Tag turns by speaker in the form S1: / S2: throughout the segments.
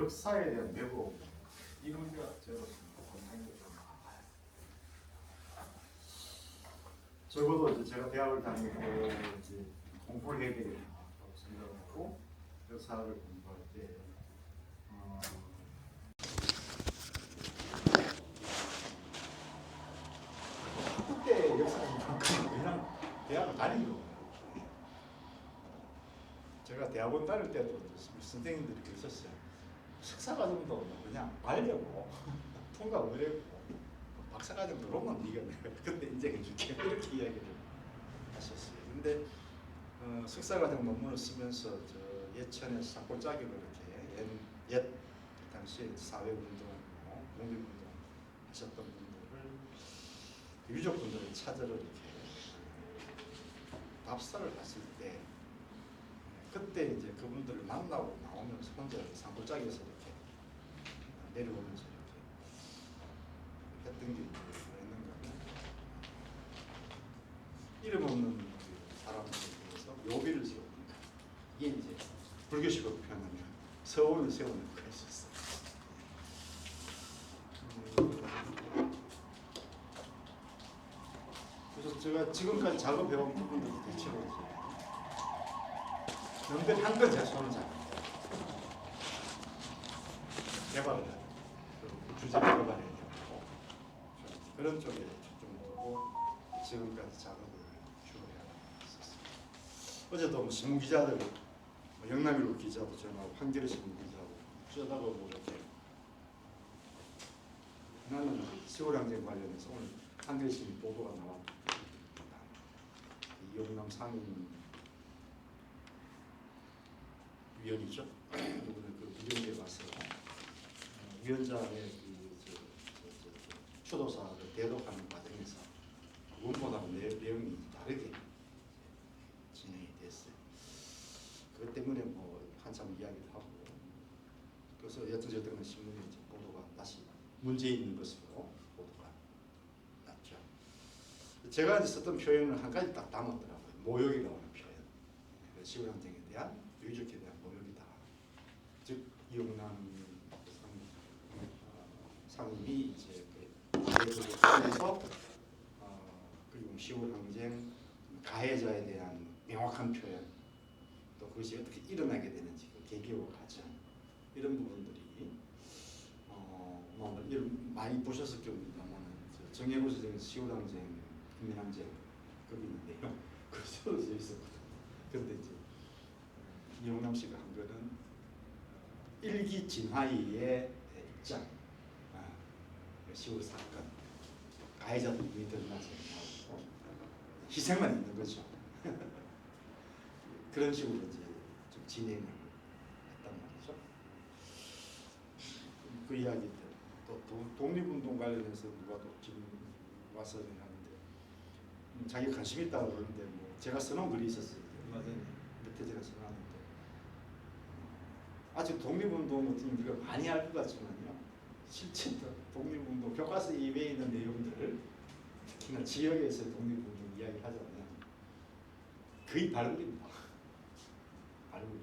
S1: 역사에 대한 왜곡 이 문제가 저로서는 상당히 좀 아파요. 적어도 이제 제가 대학을 다니고 이제 공포 해결이라고 생각을 하고 역사를 공부할 때 그때 역사는 그냥 대학을 다닌 거예요. 제가 대학원 다닐 때도 선생님들이 그러셨어요. 석사과정도 그냥 알려고 통과 어려고 박사과정도 로만 네가 그때 인정해줄게 이렇게 이야기를 하셨어요. 근데 석사과정 논문을 쓰면서 저 예천에서 산골짜기로 이렇게 옛 당시에 사회운동, 독립운동 하셨던 분들을 유족분들을 찾으러 이렇게 답사를 갔을 때 그때 이제 그분들을 만나고 나오면서 혼자 산골짜기에서 이렇게 내려오면서 이렇게 했던 게 있는가 하면 이름 없는 그 사람들에 대해서 묘비를 세우는 거. 이게 이제 불교식으로 표현하면 서원을 세우는 거가 있었어요. 그래서 제가 지금까지 작업해온 부분들이 대체로 이제 남들 한 건 제 손을 잡는다. 개발을 해요. 주제 개발을 해야 되고 그런 쪽에 초점을 두고 지금까지 작업을 주로 해왔었어요. 어제도 신문 기자들, 영남일보 기자도 전화하고 한겨레 신문 기자하고 쩌다가 뭐 이렇게 나는 시골항쟁 관련해서 오늘 한겨레 신문 보도가 나왔다. 이영남 상임 위원이죠. 이번에 그 비정계 가서 위원장의 추도사를 대독하는 과정에서 원본하고 내용이 다르게 진행이 됐어요. 그것 때문에 뭐 한참 이야기도 하고 그래서 여튼저튼 신문에 이제 보도가 다시 문제 있는 것으로 보도가 났죠. 제가 이제 썼던 표현을 한 가지 딱 담았더라고요. 모욕이라는 표현. 시골항쟁에 대한 유족에 대한 모욕이다. 즉 이용남 상임이 이제 그래서 그리고 시골항쟁 가해자에 대한 명확한 표현 또 그것이 어떻게 일어나게 되는지 그 계기와 과정 이런 부분들이 많이 보셨을 겁니다만 정예고 선생님 시골항쟁 국민항쟁 거기 있는데요. 그 쓰여져 있었거든요. 그런데 이제 이용남 씨가 한 거는 일기 진화위의 입장, 시골 사건, 가해자들 누이 드러나지 않고 희생만 있는 거죠. 그런 식으로 이제 좀 진행을 했단 말이죠. 그 이야기들 또 독립운동 관련해서 누가 또 지금 와서 하는데 자기 관심 있다고 그러는데 뭐 제가 써놓은 글이 있었어요. 얼마 전에 밑에 제가 써놨는데 아직 독립운동 같은 우리가 많이 알 것 같지만요. 실제 독립운동 교과서 이외에 있는 내용들을 특히나 지역에서 독립운동 이야기 하자면 거의 발굴입니다. 발굴.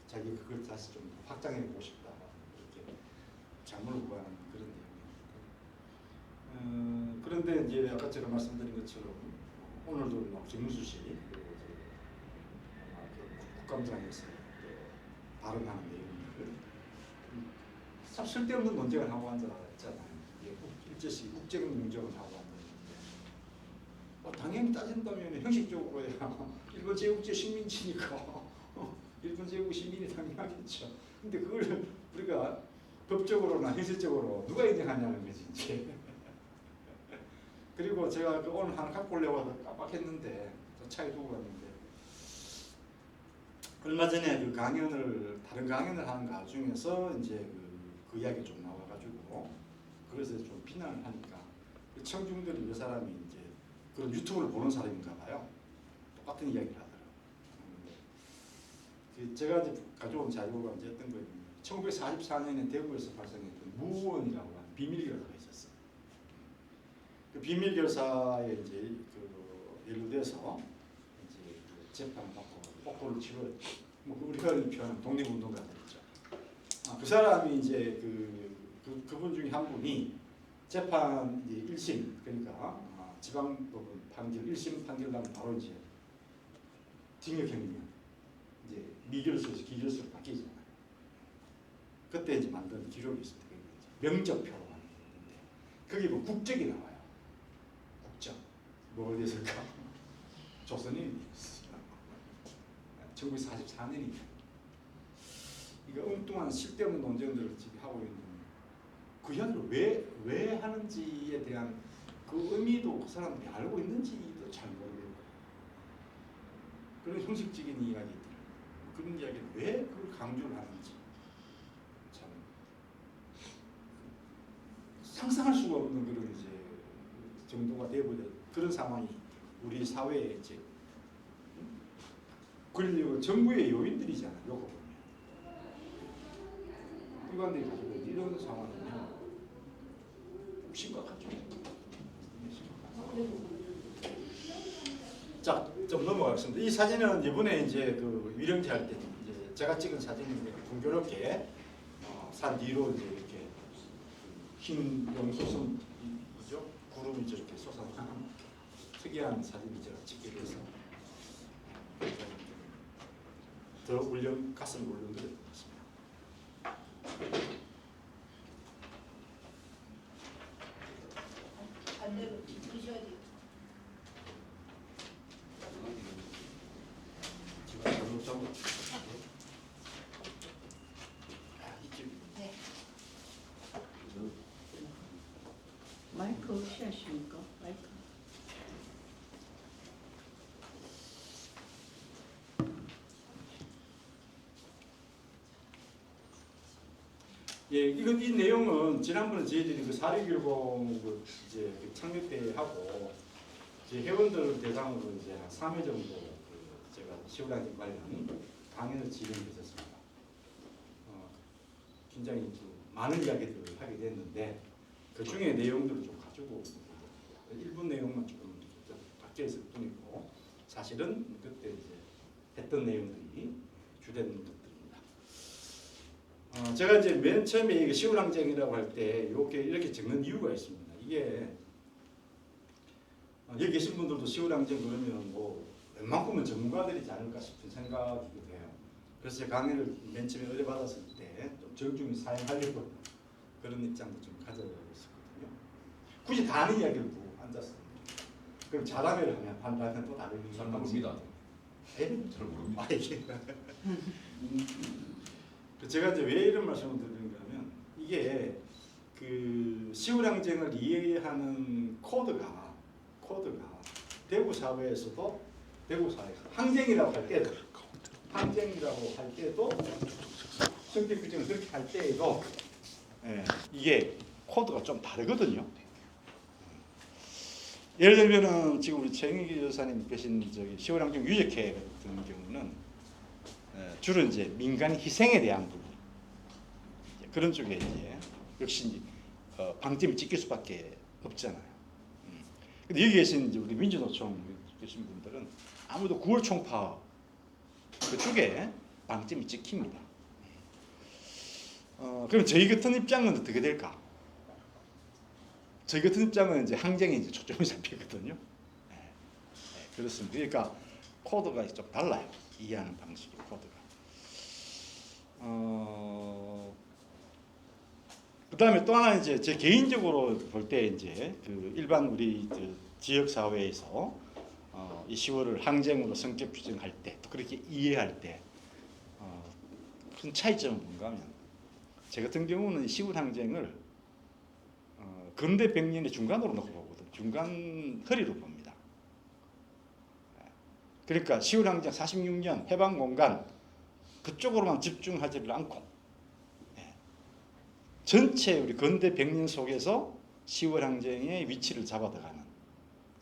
S1: 자기 그걸 다시 좀 확장해 보고 싶다 이렇게 작물을 구하는 그런 내용이었는데 그런데 이제 아까 제가 말씀드린 것처럼 오늘도 김문수 씨 국감장에서 발언하는 내용들 참 쓸데없는 논쟁을 하고 앉아있잖아요. 일제시 국정 논쟁을 하고 앉아있는데 당연히 따진다면 형식적으로야 일본 제국제 식민지니까 일본 제국 시민이 당연하겠죠. 근데 그걸 우리가 법적으로나 현실적으로 누가 인정하냐는 거지 이제. 그리고 제가 오늘 하나 갖고 오려고 깜빡했는데 차에 두고 갔는데 얼마 전에 그 다른 강연을 하는 가 중에서 이제 그 이야기 좀 나와가지고 그래서 좀 비난을 하니까 청중들이 몇 사람이 이제 그런 유튜브를 보는 사람인가 봐요. 똑같은 이야기를 하더라고요. 제가 이제 가져온 자료가 이제 어떤 거예요. 1944년에 대구에서 발생했던 무원이라고 하는 비밀결사가 있었어요. 그 비밀결사에 이제 그 연루돼서 이제 재판을 받고 폭도를 치러요. 뭐 우리가 표현하는 독립운동가들이죠. 그 사람이 이제 그분 중에 한 분이 재판 이제 1심 그러니까 지방법원 판결 1심 판결 나면 바로 이제 징역형이면 이제 미결수에서 기결수로 바뀌잖아요. 그때 이제 만든 기록이 있습니다. 명적표로 만드는데 거기 뭐 국적이 나와요. 국적 뭐가 됐을까? 조선인이 1944년이니까 이거 엉뚱한 쓸데없는 논쟁들을 지금 하고 있는 그 이야기를 왜 하는지에 대한 그 의미도 그 사람들이 알고 있는지도 잘 모르겠고 그런 형식적인 이야기들 그런 이야기를 왜 그걸 강조를 하는지 참 상상할 수가 없는 그런 이제 정도가 되어버려 그런 상황이 우리 사회에 이제 그러려고 정부의 요인들이잖아요. 요거 보면 일관되게 가지고 이런 상황이면 심각하죠. 자, 좀 넘어가겠습니다. 이 사진은 이번에 이제 그 위령제 할 때 이제 제가 찍은 사진인데 풍요롭게 산 뒤로 이제 이렇게 흰 용소선 이죠 구름이 저렇게 솟아나는 특이한 사진을 제가 찍게 돼서 더 가슴을 울렁거려 보겠습니다.
S2: 반대로 뒤셔야지.
S1: 제가 잘못 잡은 이쪽.
S2: 네.
S3: 마이크 혹시 하십니까? 마이크.
S1: 예, 이 내용은 지난번에 저희들이 그 4610 이제 창립 때 하고 이제 회원들 대상으로 이제 한 3회 정도 제가 시우라기 관련 강연을 진행했었습니다. 굉장히 좀 많은 이야기들을 하게 됐는데 그 중에 내용들을 좀 가지고 일부 내용만 조금 바뀌어 있을 뿐이고 사실은 그때 이제 했던 내용들이 주된 것들입니다. 제가 이제 맨 처음에 시우랑쟁이라고 할 때 이렇게 적는 이유가 있습니다. 이게 여기 계신 분들도 시우랑쟁 그러면 뭐 웬만큼은 전문가들이지 않을까 싶은 생각이기도 해요. 그래서 제 강의를 맨 처음에 의뢰받았을 때 좀 정중히 사용하려고 그런 입장도 좀 가져있었거든요. 굳이 다 아는 이야기를 보고 앉았습니다. 그럼 자담회를 하면 반대하면 또 다른
S4: 잘 모릅니다. 잘 모릅니다.
S1: 제가 이제 왜 이런 말씀을 드리는가 하면 이게 그 시우랑쟁을 이해하는 코드가 대구 사회에서도 대구 사회에서 항쟁이라고 할 때도 성격 규정을 그렇게 할 때에도 이게 코드가 좀 다르거든요. 예를 들면은 지금 우리 최영희 여사님 계신 저기 시우랑쟁 유적회 같은 경우는 주로 이제 민간 희생에 대한 부분 그런 쪽에 이제 역시 방점이 찍힐 수밖에 없잖아요. 근데 여기 계신 이제 우리 민주노총 계신 분들은 아무래도 9월 총파 그쪽에 방점이 찍힙니다. 그럼 저희 같은 입장은 어떻게 될까? 저희 같은 입장은 이제 항쟁에 이제 초점이 잡히거든요. 그렇습니다. 그러니까 코드가 좀 달라요. 이해하는 방식의 코드가. 그다음에 또 하나 이제 제 개인적으로 볼 때 이제 그 일반 우리 지역 사회에서 이 10월을 항쟁으로 성격 규정할 때 또 그렇게 이해할 때 큰 차이점은 뭔가 하면 제 같은 경우는 10월 항쟁을 근대 100년의 중간으로 놓고 보거든요. 중간 허리로 봅니다. 그러니까 10월 항쟁 46년 해방 공간 그쪽으로만 집중하지를 않고 전체 우리 근대 100년 속에서 10월 항쟁의 위치를 잡아들어가는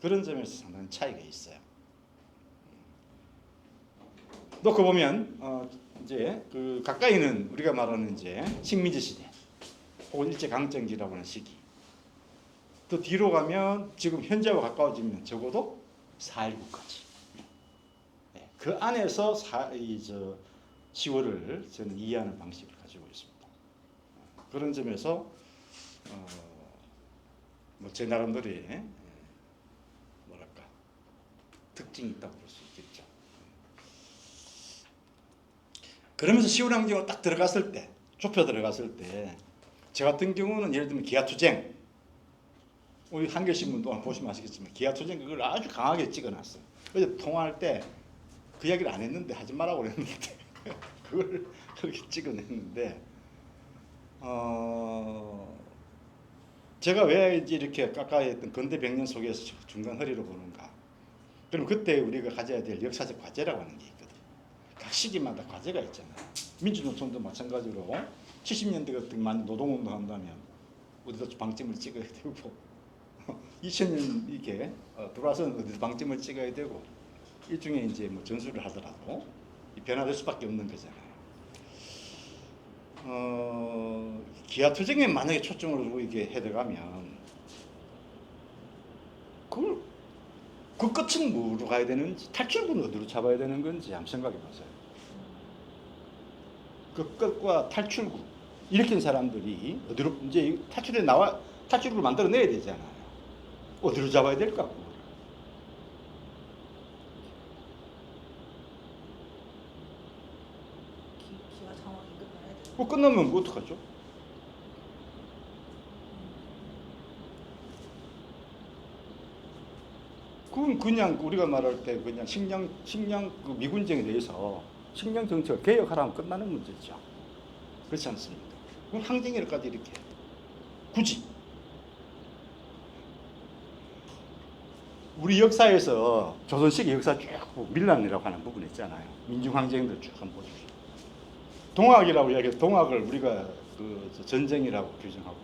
S1: 그런 점에서 상당히 차이가 있어요. 놓고 보면 이제 그 가까이는 우리가 말하는 이제 식민지 시대 혹은 일제 강점기라고 하는 시기. 또 뒤로 가면 지금 현재와 가까워지면 적어도 4.19까지. 그 안에서 10월을 저는 이해하는 방식을 가지고 있습니다. 그런 점에서 뭐 제 나름대로의 뭐랄까 특징이 있다고 볼 수 있겠죠. 그러면서 10월 항쟁으로 딱 들어갔을 때, 좁혀 들어갔을 때, 저 같은 경우는 예를 들면 기아투쟁, 우리 한겨신문도 보시면 아시겠지만 기아투쟁 그걸 아주 강하게 찍어놨어요. 그래서 통화할 때 그 이야기를 안 했는데 하지 말라고 그랬는데 그걸 그렇게 찍어냈는데 제가 왜 이제 이렇게 가까이 했던 근대 100년 속에서 중간 허리로 보는가? 그럼 그때 우리가 가져야 될 역사적 과제라고 하는 게 있거든. 각 시기마다 과제가 있잖아요. 민주노총도 마찬가지로 70년대 같은 많이 노동운동 한다면 어디서 방점을 찍어야 되고 2000년 이렇게 들어와서는 어디서 방점을 찍어야 되고 일종의 이제 뭐 전술을 하더라도 변화될 수밖에 없는 거잖아요. 기아투쟁에 만약에 초점을 두고 이게 해들어가면 그걸 그 끝은 뭐로 가야 되는지 탈출구는 어디로 잡아야 되는 건지 한번 생각해 보세요. 그 끝과 탈출구 일으킨 사람들이 어디로 이제 탈출구를 만들어내야 되잖아요. 어디로 잡아야 될까?
S2: 기가 정확히 끝나야 돼.
S1: 뭐 끝나면 뭐 어떡하죠? 그건 그냥 우리가 말할 때 그냥 식량 그 미군정에 대해서 식량 정책을 개혁하라면 끝나는 문제죠. 그렇지 않습니까? 그럼 항쟁일까지 이렇게 굳이 우리 역사에서 조선시기 역사 쭉 밀란이라고 하는 부분 있잖아요. 민중항쟁들 쭉 한번 보십시오. 동학이라고 이야기해서 동학을 우리가 그 전쟁이라고 규정하고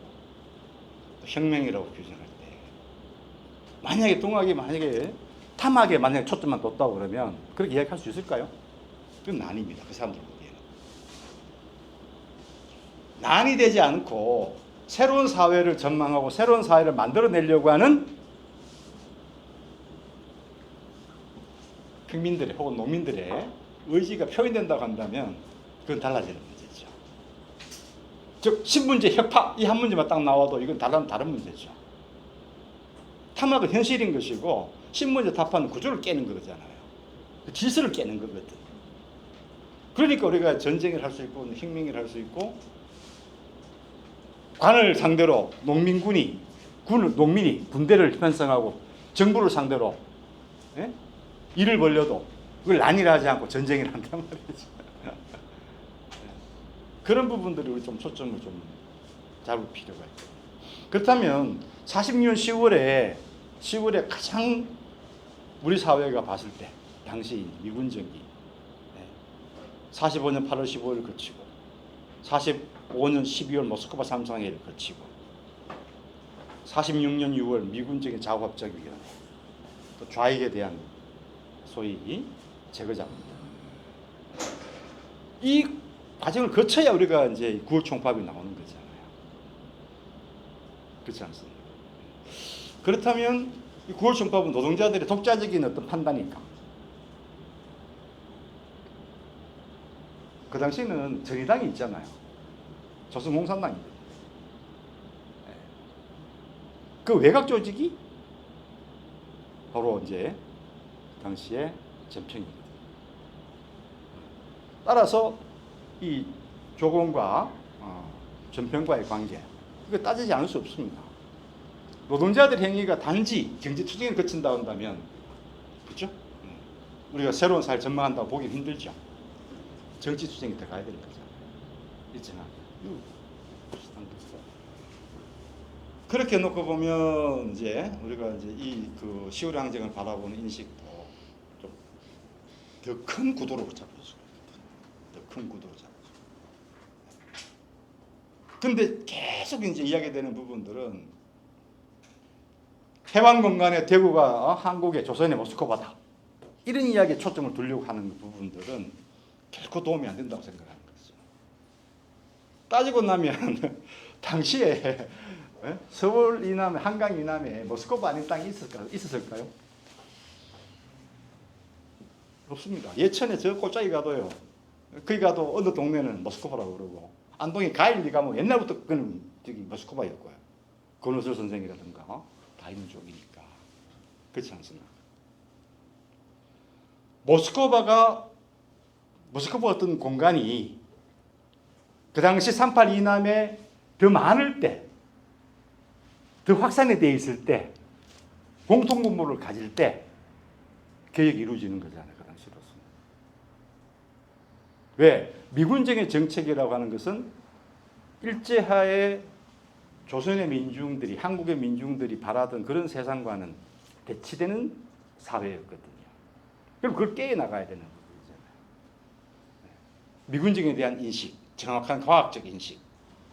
S1: 혁명이라고 규정할 때 만약에 동학이 만약에 탐학에 만약에 초점만 뒀다고 그러면 그렇게 이야기할 수 있을까요? 그건 아닙니다. 그 사람들 보기에는 난이 되지 않고 새로운 사회를 전망하고 새로운 사회를 만들어내려고 하는 평민들의 혹은 농민들의 의지가 표현된다고 한다면 그건 달라지는 문제죠. 즉 신문제 혁파 이 한 문제만 딱 나와도 이건 다른 문제죠. 탐학은 현실인 것이고 신문제 답하는 구조를 깨는 거잖아요. 질서를 깨는 거거든. 그러니까 우리가 전쟁을 할 수 있고 혁명을 할 수 있고 관을 상대로 농민이 군대를 편성하고 정부를 상대로 일을 벌려도 그걸 난이라 하지 않고 전쟁을 한단 말이죠. 그런 부분들이 우리 좀 초점을 좀 잡을 필요가 있고 그렇다면 46년 10월에 가장 우리 사회가 봤을 때 당시 미군정이 45년 8월 15일을 거치고 45년 12월 모스크바 삼성회의를 거치고 46년 6월 미군정의 자국합작위원회 또 좌익에 대한 소위 제거자입니다. 이 과정을 거쳐야 우리가 이제 9월 총파업이 나오는 거잖아요. 그렇지 않습니까? 그렇다면 이 9월 총파업은 노동자들의 독자적인 어떤 판단일까? 그 당시에는 정의당이 있잖아요. 조선공산당입니다. 그 외곽 조직이 바로 이제 당시에 전평이거든요. 따라서 이 조공과 전평과의 관계 이거 따지지 않을 수 없습니다. 노동자들 행위가 단지 경제투쟁을 거친다 한다면 그렇죠? 우리가 새로운 사회를 전망한다고 보기 힘들죠. 정치투쟁이 들어가야 되는 거잖아요. 있잖아. 그렇게 놓고 보면 이제 우리가 이제 이 그 10월 항쟁을 바라보는 인식도 좀 더 큰 구도로 잡을 수가 있거든요. 더 큰 구도로 잡을 수가. 근데 계속 이제 이야기되는 부분들은 해방 공간에 대구가 한국의 조선의 모스크바다 이런 이야기에 초점을 두려고 하는 부분들은 결코 도움이 안 된다고 생각하는 거죠. 따지고 나면 당시에 서울 이남에 한강 이남에 모스크바 아닌 땅이 있었을까요? 없습니다. 예천에 저 골짜기 가도요. 거기 가도 어느 동네는 모스크바라고 그러고 안동에 가일리 가면 옛날부터 그는 저기 모스크바였고요. 권오설 선생이라든가 다 있는 쪽이니까 그렇지 않습니까? 모스크바 어떤 공간이 그 당시 38 이남에 더 많을 때, 더 확산이 되어 있을 때, 공통분모를 가질 때 개혁이 이루어지는 거잖아요. 그 당시로서는. 왜? 미군정의 정책이라고 하는 것은 일제하에 조선의 민중들이, 한국의 민중들이 바라던 그런 세상과는 대치되는 사회였거든요. 그럼 그걸 깨어나가야 되는 부분이잖아요. 미군정에 대한 인식, 정확한 과학적 인식,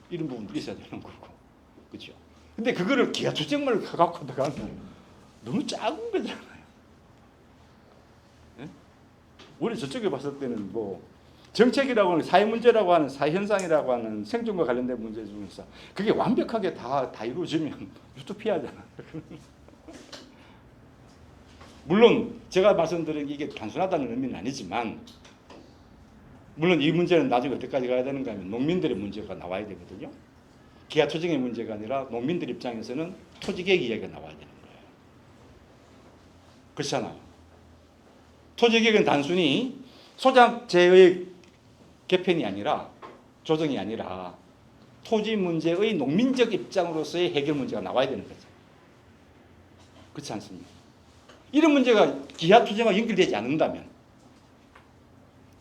S1: 이런 부분도 있어야 되는 거고. 그죠? 근데 그거를 기하투쟁만 갖고 들어가면 너무 작은 거잖아요. 예? 우리 저쪽에 봤을 때는 뭐 정책이라고 하는 사회 문제라고 하는 사회 현상이라고 하는 생존과 관련된 문제 중에서 그게 완벽하게 다 이루어지면 유토피아잖아요. 물론 제가 말씀드린 이게 단순하다는 의미는 아니지만 물론 이 문제는 나중에 어디까지 가야 되는가 하면 농민들의 문제가 나와야 되거든요. 기하투쟁의 문제가 아니라 농민들 입장에서는 토지개혁 이야기가 나와야 되는 거예요. 그렇잖아요. 토지개혁은 단순히 소작제의 개편이 아니라 조정이 아니라 토지 문제의 농민적 입장으로서의 해결 문제가 나와야 되는 거죠. 그렇지 않습니까? 이런 문제가 기하투쟁과 연결되지 않는다면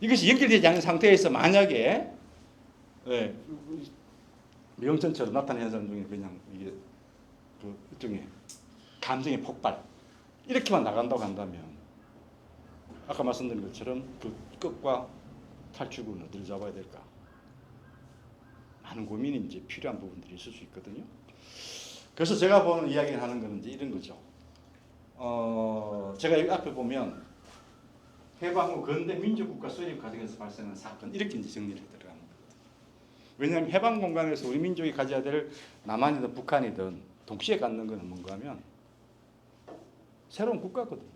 S1: 이것이 연결되지 않은 상태에서 만약에 명전처럼 나타나는 현상 중에 그냥 이게 그 일종의 감정의 폭발 이렇게만 나간다고 한다면 아까 말씀드린 것처럼 그 끝과 탈출구는 어디를 잡아야 될까? 많은 고민이 이제 필요한 부분들이 있을 수 있거든요. 그래서 제가 보는 이야기를 하는 거는 이제 이런 거죠. 제가 여기 앞에 보면 해방 후 근대 민주국가 수립 과정에서 발생한 사건 이렇게 이제 정리를 들어가는 거거든요. 왜냐하면 해방 공간에서 우리 민족이 가져야 될 남한이든 북한이든 동시에 갖는 것은 뭔가 하면 새로운 국가거든요.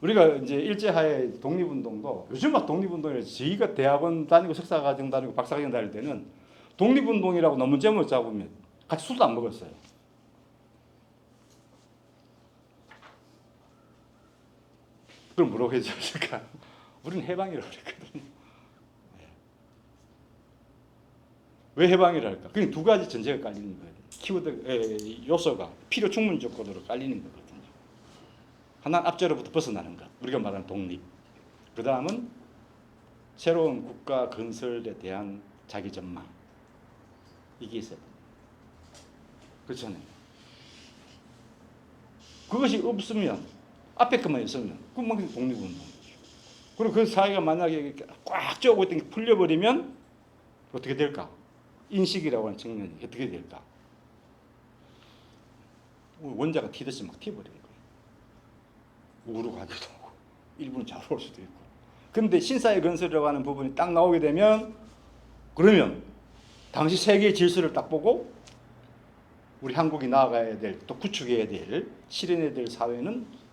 S1: 우리가 이제 일제하에 독립운동도 요즘 막 독립운동에 저희가 대학원 다니고 석사과정 다니고 박사과정 다닐 때는 독립운동이라고 논문 제목을 잡으면 같이 술도 안 먹었어요. 그럼 뭐라고 해줬을까? 우리는 해방이라고 그랬거든요. 왜 해방이랄까? 그냥 두 가지 전제가 깔리는 거예요. 키워드 요소가 필요 충분 조건으로 깔리는 거거든요. 하나는 압제로부터 벗어나는 것, 우리가 말하는 독립. 그 다음은 새로운 국가 건설에 대한 자기 전망. 이게 있어요. 그렇잖아요. 그것이 없으면 앞에 것만 있으면 그만 독립운동이죠. 그리고 그 사회가 만약에 꽉 쪼고 있던 게 풀려버리면 어떻게 될까? 인식이라고 하는 측면이 어떻게 될까? 원자가 튀듯이 막 튀어버리는 거예요. 우로 가기도 하고 일부는 잘 올 수도 있고. 그런데 신사의 건설이라고 하는 부분이 딱 나오게 되면 그러면 당시 세계의 질서를 딱 보고 우리 한국이 나아가야 될 또 구축해야 될 실현해야 될 사회는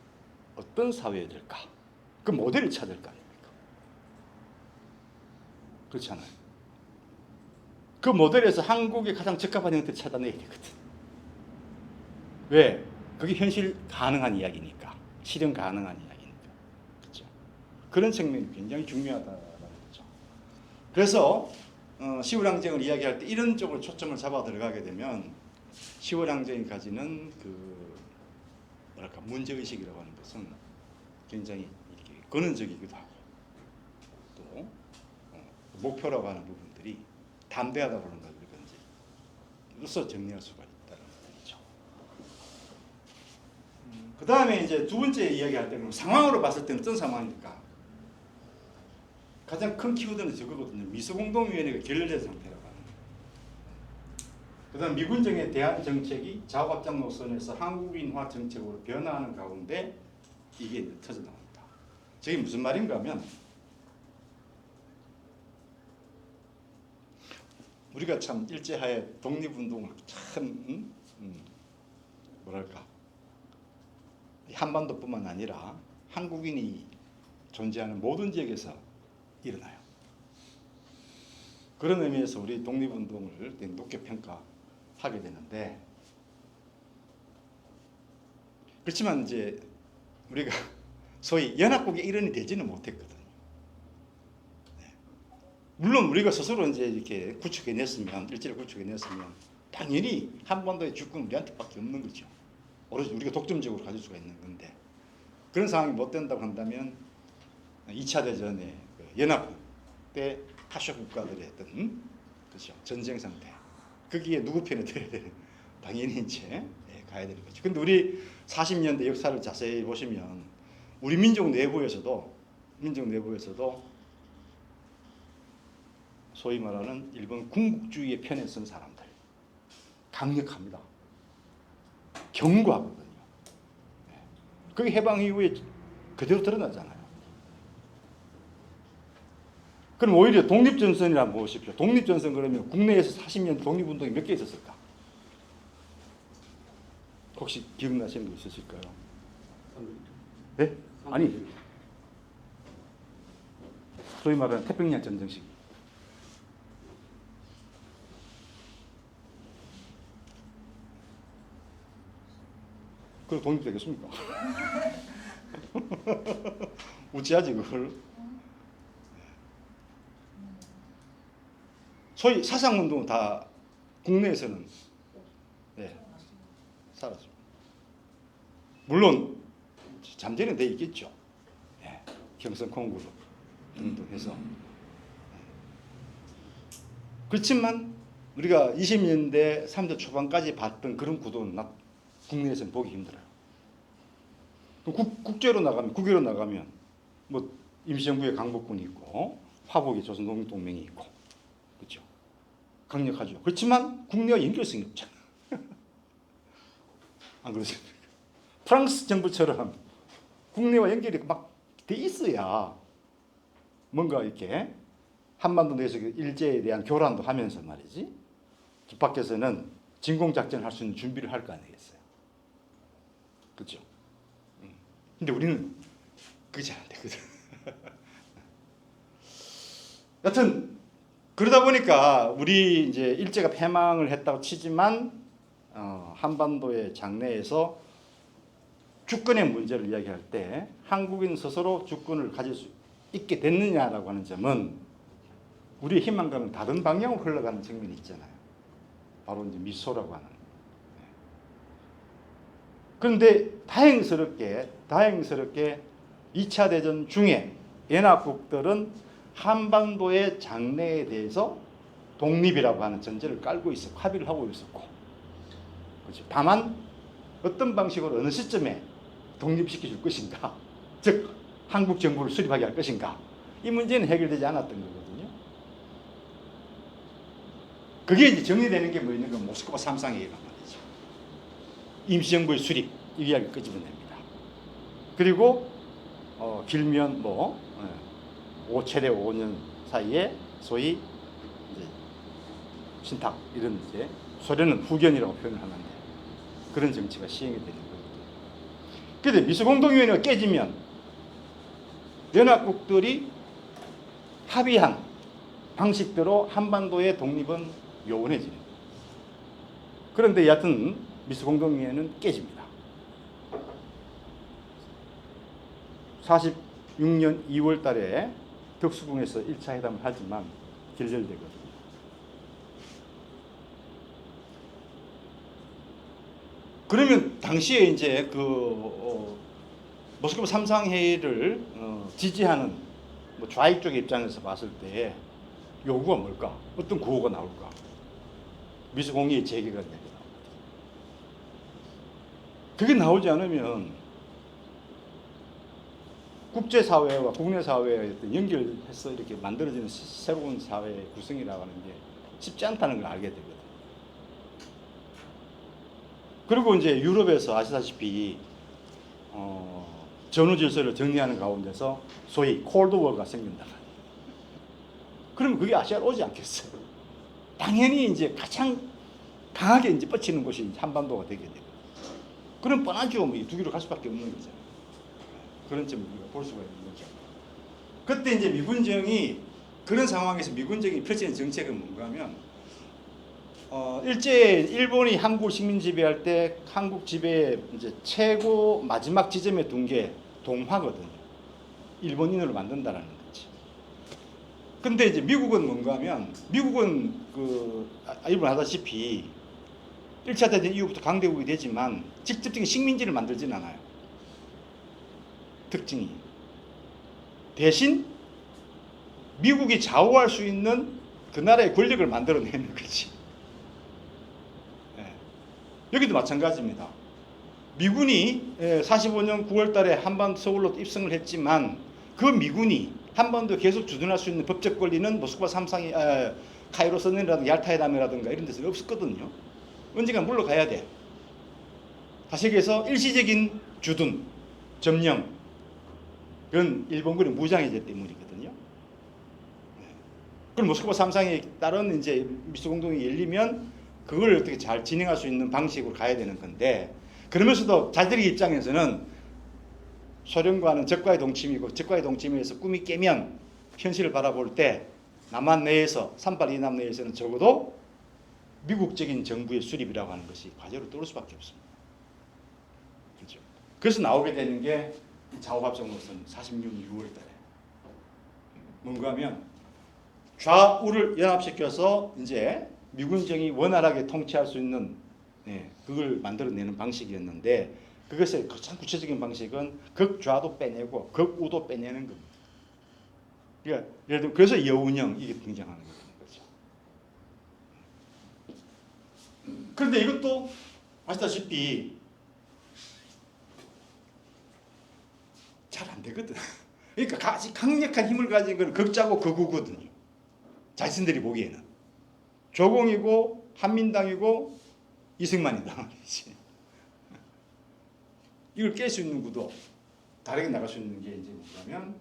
S1: 어떤 사회여야 될까? 그 모델을 찾을 거 아닙니까? 그렇잖아요. 그 모델에서 한국에 가장 적합한 형태를 찾아내야 되거든. 왜? 그게 현실 가능한 이야기니까. 실현 가능한 이야기니까. 그렇죠? 그런 측면이 굉장히 중요하다는 거죠. 그래서 10월 항쟁을 이야기할 때 이런 쪽으로 초점을 잡아 들어가게 되면 10월 항쟁이 가지는 그 뭐랄까 문제의식이라고 하는 것은 굉장히 이렇게 근원적이기도 하고 또 목표라고 하는 부분들이 담대하다고 하는 것을 이제 정리할 수가 있다는 거죠. 그 다음에 이제 두 번째 이야기할 때는 상황으로 봤을 때는 어떤 상황일까? 가장 큰 키워드는 저거거든요. 미수공동위원회가 결렬된 상태라고 하는 거예요. 그 다음 미군정의 대한 정책이 좌우합작 노선에서 한국인화 정책으로 변화하는 가운데 이게 터져나옵니다. 저게 무슨 말인가 하면 우리가 참 일제하에 독립운동을 참 뭐랄까 한반도뿐만 아니라 한국인이 존재하는 모든 지역에서 일어나요. 그런 의미에서 우리 독립운동을 높게 평가하게 되는데, 그렇지만 이제 우리가 소위 연합국의 일원이 되지는 못했거든요. 네. 물론 우리가 스스로 이제 이렇게 구축해냈으면, 일제를 구축해냈으면 당연히 한반도의 주권은 우리한테밖에 없는 거죠. 오로지 우리가 독점적으로 가질 수가 있는 건데, 그런 상황이 못 된다고 한다면 2차 대전의 연합국 때 파쇼 국가들의 어떤 그렇죠 전쟁 상태, 거기에 누구 편에 들어야 되는, 당연히 이제 가야 되는 거죠. 근데 우리 40년대 역사를 자세히 보시면 우리 민족 내부에서도 소위 말하는 일본 군국주의의 편에 선 사람들 강력합니다. 견고하거든요. 그게 해방 이후에 그대로 드러나잖아요. 그럼 오히려 독립전선이라 보십시오. 독립전선 그러면 국내에서 40년 독립운동이 몇 개 있었을까? 혹시 기억나시는 거 있으실까요? 네? 아니, 소위 말하는 태평양 전쟁식. 그걸 독립되겠습니까? 우찌하지 그걸. 소위 사상운동은 다 국내에서는 사라집니다. 물론 잠재는 돼 있겠죠. 경선 콩구로 운동해서. 그렇지만 우리가 20년대 30대 초반까지 봤던 그런 구도는 국내에서는 보기 힘들어요. 국제로 나가면, 국외로 나가면 뭐 임시정부의 강복군이 있고 화북의 조선독립동맹이 있고, 그렇죠. 강력하죠. 그렇지만 국내와 연결성이 없잖아요. 안 그렇습니까? 프랑스 정부처럼 국내와 연결이 막 돼 있어야 뭔가 이렇게 한반도 내에서 일제에 대한 교란도 하면서 말이지, 집 밖에서는 진공작전을 할 수 있는 준비를 할 거 아니겠어요. 그렇죠? 근데 우리는 그게 잘 안 되거든. 여튼 그러다 보니까 우리 이제 일제가 패망을 했다고 치지만 한반도의 장래에서 주권의 문제를 이야기할 때 한국인 스스로 주권을 가질 수 있게 됐느냐라고 하는 점은 우리의 희망과는 다른 방향으로 흘러가는 측면이 있잖아요. 바로 이제 미소라고 하는. 그런데 다행스럽게 2차 대전 중에 연합국들은 한반도의 장래에 대해서 독립이라고 하는 전제를 깔고 있었고 합의를 하고 있었고, 그렇죠. 다만 어떤 방식으로 어느 시점에 독립시켜 줄 것인가, 즉 한국 정부를 수립하게 할 것인가, 이 문제는 해결되지 않았던 거거든요. 그게 이제 정리되는 게 뭐였는 건 모스크바 3상회의란 말이죠. 임시정부의 수립, 이 이야기 끄집어냅니다. 그리고 길면 최대 5년 사이에 소위 이제 신탁, 이런 이제 소련은 후견이라고 표현을 하는데 그런 정치가 시행이 되는 거거든요. 그런데 미수공동위원회가 깨지면 연합국들이 합의한 방식대로 한반도의 독립은 요원해지는 거예요. 그런데 여하튼 미수공동위원회는 깨집니다. 46년 2월 달에 덕수궁에서 1차 회담을 하지만 결렬되거든요. 그러면 당시에 이제 모스크바 3상회의를 지지하는 좌익 쪽의 입장에서 봤을 때 요구가 뭘까? 어떤 구호가 나올까? 미수공의의 재개가 됩니다. 그게 나오지 않으면 국제사회와 국내사회에 연결해서 이렇게 만들어지는 새로운 사회 구성이라고 하는 게 쉽지 않다는 걸 알게 되거든요. 그리고 이제 유럽에서 아시다시피 전후 질서를 정리하는 가운데서 소위 콜드워가 생긴다. 그러면 그게 아시아로 오지 않겠어요? 당연히 이제 가장 강하게 이제 뻗치는 곳이 한반도가 되게 되고, 그럼 뻔하죠. 뭐 이 두 개로 갈 수밖에 없는 거죠. 그런 점을 우리가 볼 수가 있는 거죠. 그때 이제 미군정이 그런 상황에서 미군정이 펼치는 정책은 뭔가 하면 일제 일본이 한국을 식민 지배할 때 한국 지배의 이제 최고 마지막 지점에 둔 게 동화거든요. 일본인으로 만든다라는 거지. 근데 이제 미국은 뭔가 하면 미국은 일본 아다시피 1차 대전 이후부터 강대국이 되지만 직접적인 식민지를 만들진 않아요. 특징이. 대신 미국이 좌우할 수 있는 그 나라의 권력을 만들어내는 거지. 예. 여기도 마찬가지입니다. 미군이 45년 9월 달에 한반도 서울로 입성을 했지만 그 미군이 한반도 계속 주둔할 수 있는 법적 권리는 모스크바 삼상이 카이로 선언이라든가 얄타회담이라든가 이런 데서 없었거든요. 언젠가 물러가야 돼. 다시 얘기해서 일시적인 주둔, 점령, 그건 일본군이 무장해제 때문이거든요. 그럼 모스크바 삼상에 따른 이제 미소공동이 열리면 그걸 어떻게 잘 진행할 수 있는 방식으로 가야 되는 건데, 그러면서도 자들의 입장에서는 소련과는 적과의 동침이고 적과의 동침에서 꿈이 깨면 현실을 바라볼 때 남한 내에서 3.8 이남 내에서는 적어도 미국적인 정부의 수립이라고 하는 것이 과제로 떠올 수밖에 없습니다. 그렇죠? 그래서 나오게 되는 게 자오합작로선 46년 6월 달에 뭔가 하면 좌우를 연합시켜서 이제 미군정이 원활하게 통치할 수 있는 그걸 만들어내는 방식이었는데, 그것의 가장 구체적인 방식은 극좌도 빼내고 극우도 빼내는 겁니다. 그러니까 예를 들면 그래서 여운형 이게 등장하는 거죠. 그런데 이것도 아시다시피 잘 안 되거든. 그러니까 아주 강력한 힘을 가진 건 극좌고 극우거든요. 자신들이 보기에는 조공이고 한민당이고 이승만이다 말이지. 이걸 깰 수 있는 구도, 다르게 나갈 수 있는 게 이제 뭐냐면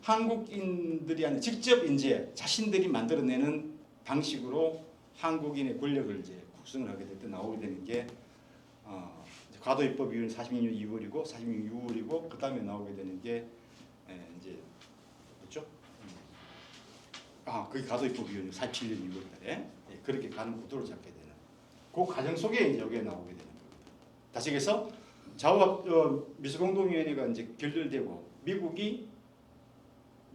S1: 한국인들이 아니라 직접 이제 자신들이 만들어내는 방식으로 한국인의 권력을 이제 국성을 하게 될 때 나오게 되는 게 과도입법 이후는 46년 2월이고 46년 6월이고 그 다음에 나오게 되는 게 이제 뭐죠? 그게 과도입법 이후는 47년 6월달에 그렇게 가는 구도를 잡게 되는 그 과정 속에 이제 여기에 나오게 되는 겁니다. 다시 해서 좌우합 미소공동위원회가 이제 결렬되고 미국의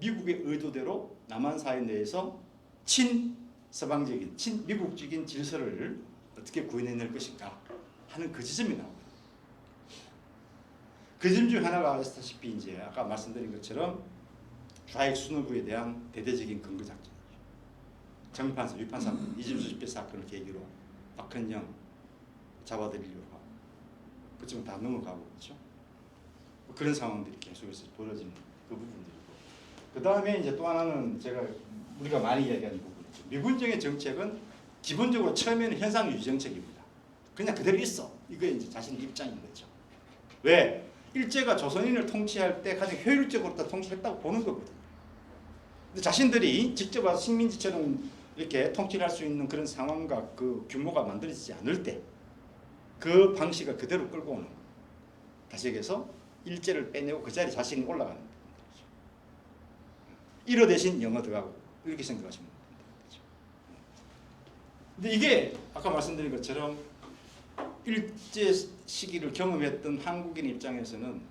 S1: 의도대로 남한 사회 내에서 친서방적인 친미국적인 질서를 어떻게 구현해낼 것인가 하는 그 지점이 나옵니다. 그 지점 중 하나가 아시다시피 이제 아까 말씀드린 것처럼 좌익 수뇌부에 대한 대대적인 근거 작전이죠. 정판사, 위판사, 이진수 집회 사건을 계기로 박헌영 잡아들이려고 하고 그쯤은 다 넘어가고 그렇죠. 그런 상황들이 계속해서 벌어지는 그 부분들이고, 그 다음에 이제 또 하나는 제가 우리가 많이 이야기하는 부분이죠. 미군정의 정책은 기본적으로 처음에는 현상 유지 정책입니다. 그냥 그대로 있어. 이게 이제 자신의 입장인 거죠. 왜? 일제가 조선인을 통치할 때 가장 효율적으로 다 통치했다고 보는 거거든요. 근데 자신들이 직접 와서 식민지처럼 이렇게 통치를 할 수 있는 그런 상황과 그 규모가 만들어지지 않을 때 그 방식을 그대로 끌고 오는 거예요. 다시 얘기해서 일제를 빼내고 그 자리에 자신이 올라가는 거죠. 일어 대신 영어 들어가고 이렇게 생각하시면 됩니다. 근데 이게 아까 말씀드린 것처럼 일제 시기를 경험했던 한국인 입장에서는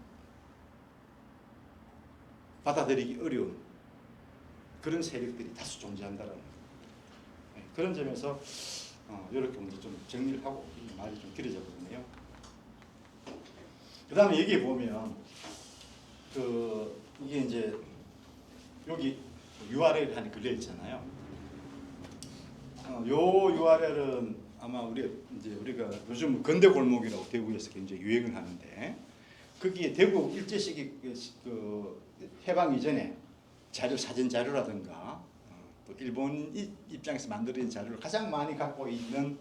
S1: 받아들이기 어려운 그런 세력들이 다수 존재한다라는 거예요. 그런 점에서 이렇게 먼저 좀 정리를 하고 말이 좀 길어져 버리네요. 그 다음에 여기 보면 이게 이제 여기 URL 하나 걸려 있잖아요. 요 URL은 아마 우리가 요즘 건대 골목이라고 대구에서 굉장히 유행을 하는데, 거기에 대구 일제 시기 그 해방 이전에 사진 자료라든가 또 일본 입장에서 만들어진 자료를 가장 많이 갖고 있는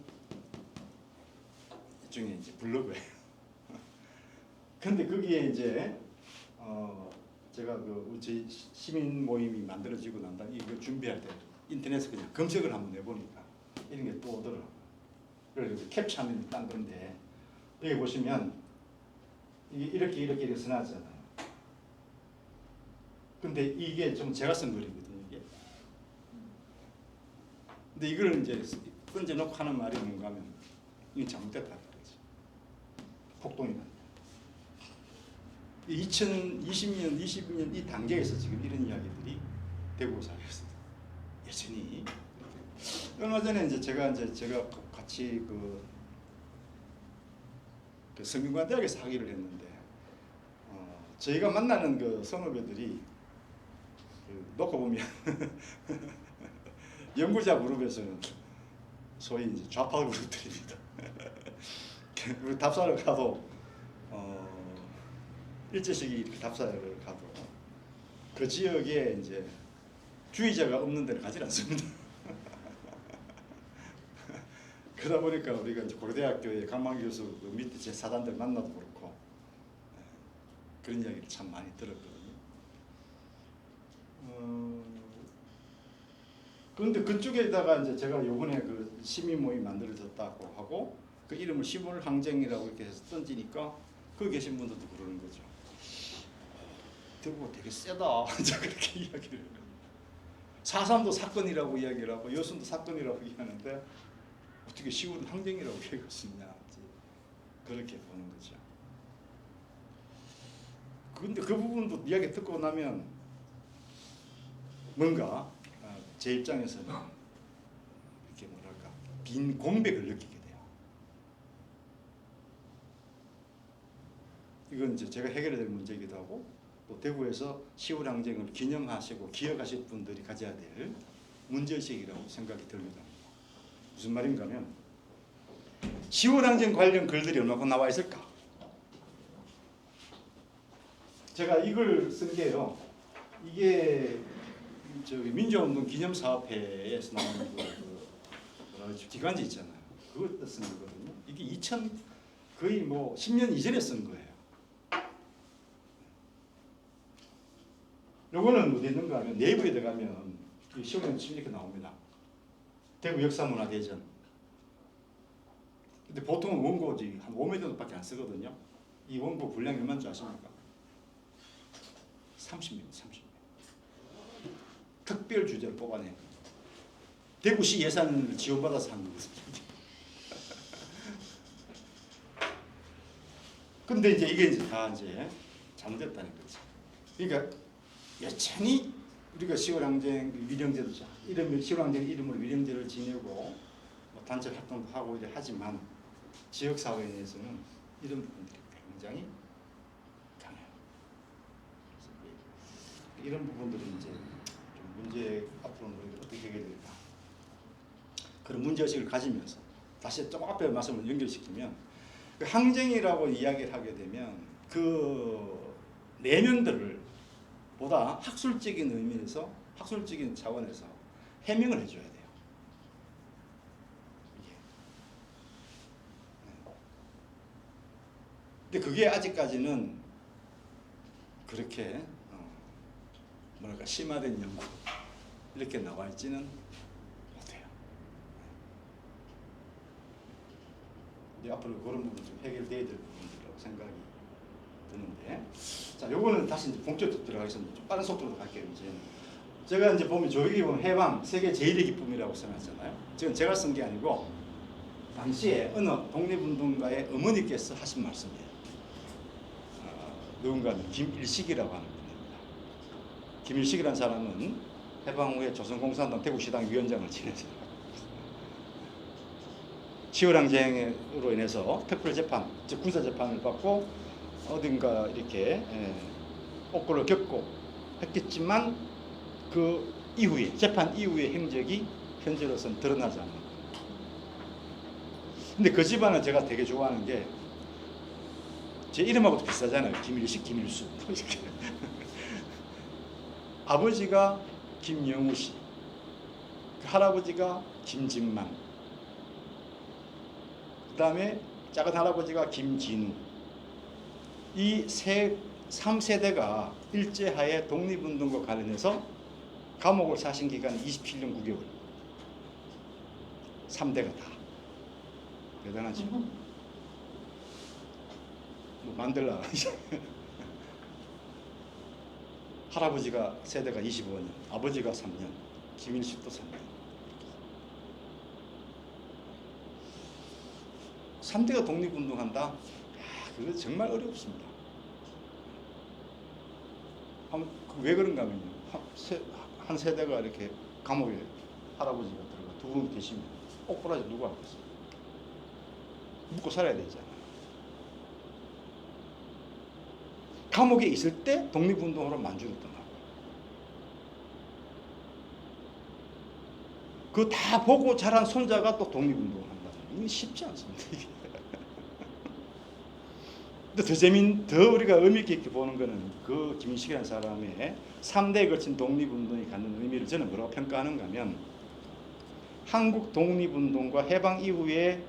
S1: 중에 이제 블로그예요. 근데 거기에 이제 제가 저희 시민 모임이 만들어지고 난 다음에 이거 준비할 때 인터넷에 그냥 검색을 한번 해보니까 이런 게 또 오더라고요. 그래서 캡처하면 딴 건데, 여기 보시면 이게 이렇게 써놨잖아요. 근데 이게 좀 제가 쓴 글이거든요. 이게. 근데 이걸 이제 던져놓고 하는 말이 뭔가 하면 이건 잘못됐다는 거지. 폭동이다. 2020년, 20년 이 단계에서 지금 이런 이야기들이 되고 사회에서 여전히 얼마 전에 이제 제가 같이 그 성균관대학에서 학위를 했는데 저희가 만나는 그 선후배들이 놓고 보면 연구자 그룹에서는 소위 이제 좌파 그룹들입니다. 우리 답사를 가도 일제시기 이렇게 답사를 가도 그 지역에 이제 주의자가 없는 데를 가지 않습니다. 그러다 보니까 우리가 이제 고려대학교의 강만 교수 그 밑에 제 사단들 만나도 그렇고 그런 이야기를 참 많이 들었거든요. 그런데 그쪽에다가 이제 제가 요번에 그 시민 모임 만들어졌다고 하고 그 이름을 시골항쟁이라고 이렇게 해서 던지니까 거기 계신 분들도 그러는 거죠. 들고 되게 세다. 이제 그렇게 이야기를 해요. 4.3도 사건이라고 이야기를 하고 여순도 사건이라고 얘기하는데 어떻게 시골은 항쟁이라고 얘기할 수 있냐. 그렇게 보는 거죠. 근데 그 부분도 이야기 듣고 나면 뭔가 제 입장에서는 이렇게 뭐랄까 빈 공백을 느끼게 돼요. 이건 이제 제가 해결해야 될 문제이기도 하고 또 대구에서 시골항쟁을 기념하시고 기억하실 분들이 가져야 될 문제의식이라고 생각이 듭니다. 무슨 말인가 하면 시골항쟁 관련 글들이 얼마나 나와 있을까? 제가 이걸 쓴 게요. 이게 저기 민주운동 기념사업회에서 나오는 기관지 있잖아요. 그걸 쓴 거거든요. 이게 2000 거의 뭐 10년 이전에 쓴 거예요. 요거는 어디 있는가 하면 내부에 들어가면 시험에 이렇게 나옵니다. 대구 역사문화대전. 근데 보통은 원고지 한 5m밖에 안 쓰거든요. 이 원고 분량이 얼마인 줄 아십니까? 30m, 30m. 특별 주제를 뽑아내. 대구시 예산을 지원받아서 한 거거든요. 근데 이제 이게 이제 다 이제 잘못됐다는 거지. 그러니까 여전히 우리가 시골항쟁 위령제도 이름 시골항쟁 이름으로 위령제를 지내고 뭐 단체 활동도 하고 이래 하지만 지역 사회에 대해서는 이런 부분들이 굉장히 강해요. 이런 부분들이 이제 좀 문제 앞으로는 우리가 어떻게 해결될까? 그런 문제의식을 가지면서 다시 좀 앞에 말씀을 연결시키면 그 항쟁이라고 이야기를 하게 되면 그 내면들을 보다 학술적인 의미에서 학술적인 차원에서 해명을 해줘야 돼요. 이게. 근데 그게 아직까지는 그렇게 뭐랄까 심화된 연구 이렇게 나와 있지는 못해요. 근데 앞으로 그런 부분 좀 해결돼야 될 부분이라고 생각이 드는데, 자, 요거는 다시 이제 본격적으로 들어가겠습니다. 좀 빠른 속도로 갈게요. 이제 제가 이제 보면 저기 보면 해방 세계 제일의 기쁨이라고 써놨잖아요. 지금 제가 쓴 게 아니고 당시에 어느 독립운동가의 어머니께서 하신 말씀이에요. 누군가는 김일식이라고 하는 분입니다. 김일식이라는 사람은 해방 후에 조선공산당 대구시당 위원장을 지내서 시골항쟁으로 인해서 특별재판, 즉 군사재판을 받고 어딘가 이렇게 옥고를 겪고 했겠지만 그 이후에 재판 이후의 행적이 현재로서는 드러나지 않는 거예요. 근데 그 집안은 제가 되게 좋아하는 게 제 이름하고도 비슷하잖아요. 김일식, 김일수. 아버지가 김영우 씨, 그 할아버지가 김진만, 그 다음에 작은 할아버지가 김진우. 이 3세대가 일제하에 독립운동과 관련해서 감옥을 사신 기간이 27년 9개월. 3대가 다. 대단하죠. 뭐 만들라. 할아버지가 세대가 25년, 아버지가 3년, 김일식도 3년. 3대가 독립운동한다? 야, 그거 정말 어렵습니다. 왜 그런가 하면요. 한 세대가 이렇게 감옥에 할아버지가 들어가 두 분 계시면 옥보라지 누가 하겠어요? 묵고 살아야 되잖아요. 감옥에 있을 때 독립운동으로 만주를 떠나고 그거 다 보고 자란 손자가 또 독립운동을 한다. 이게 쉽지 않습니다. 이게. 근데 더 우리가 의미 있게 보는 거는 그 김일식이라는 사람의 3대에 걸친 독립운동이 갖는 의미를 저는 뭐라고 평가하는가 하면 한국 독립운동과 해방 이후에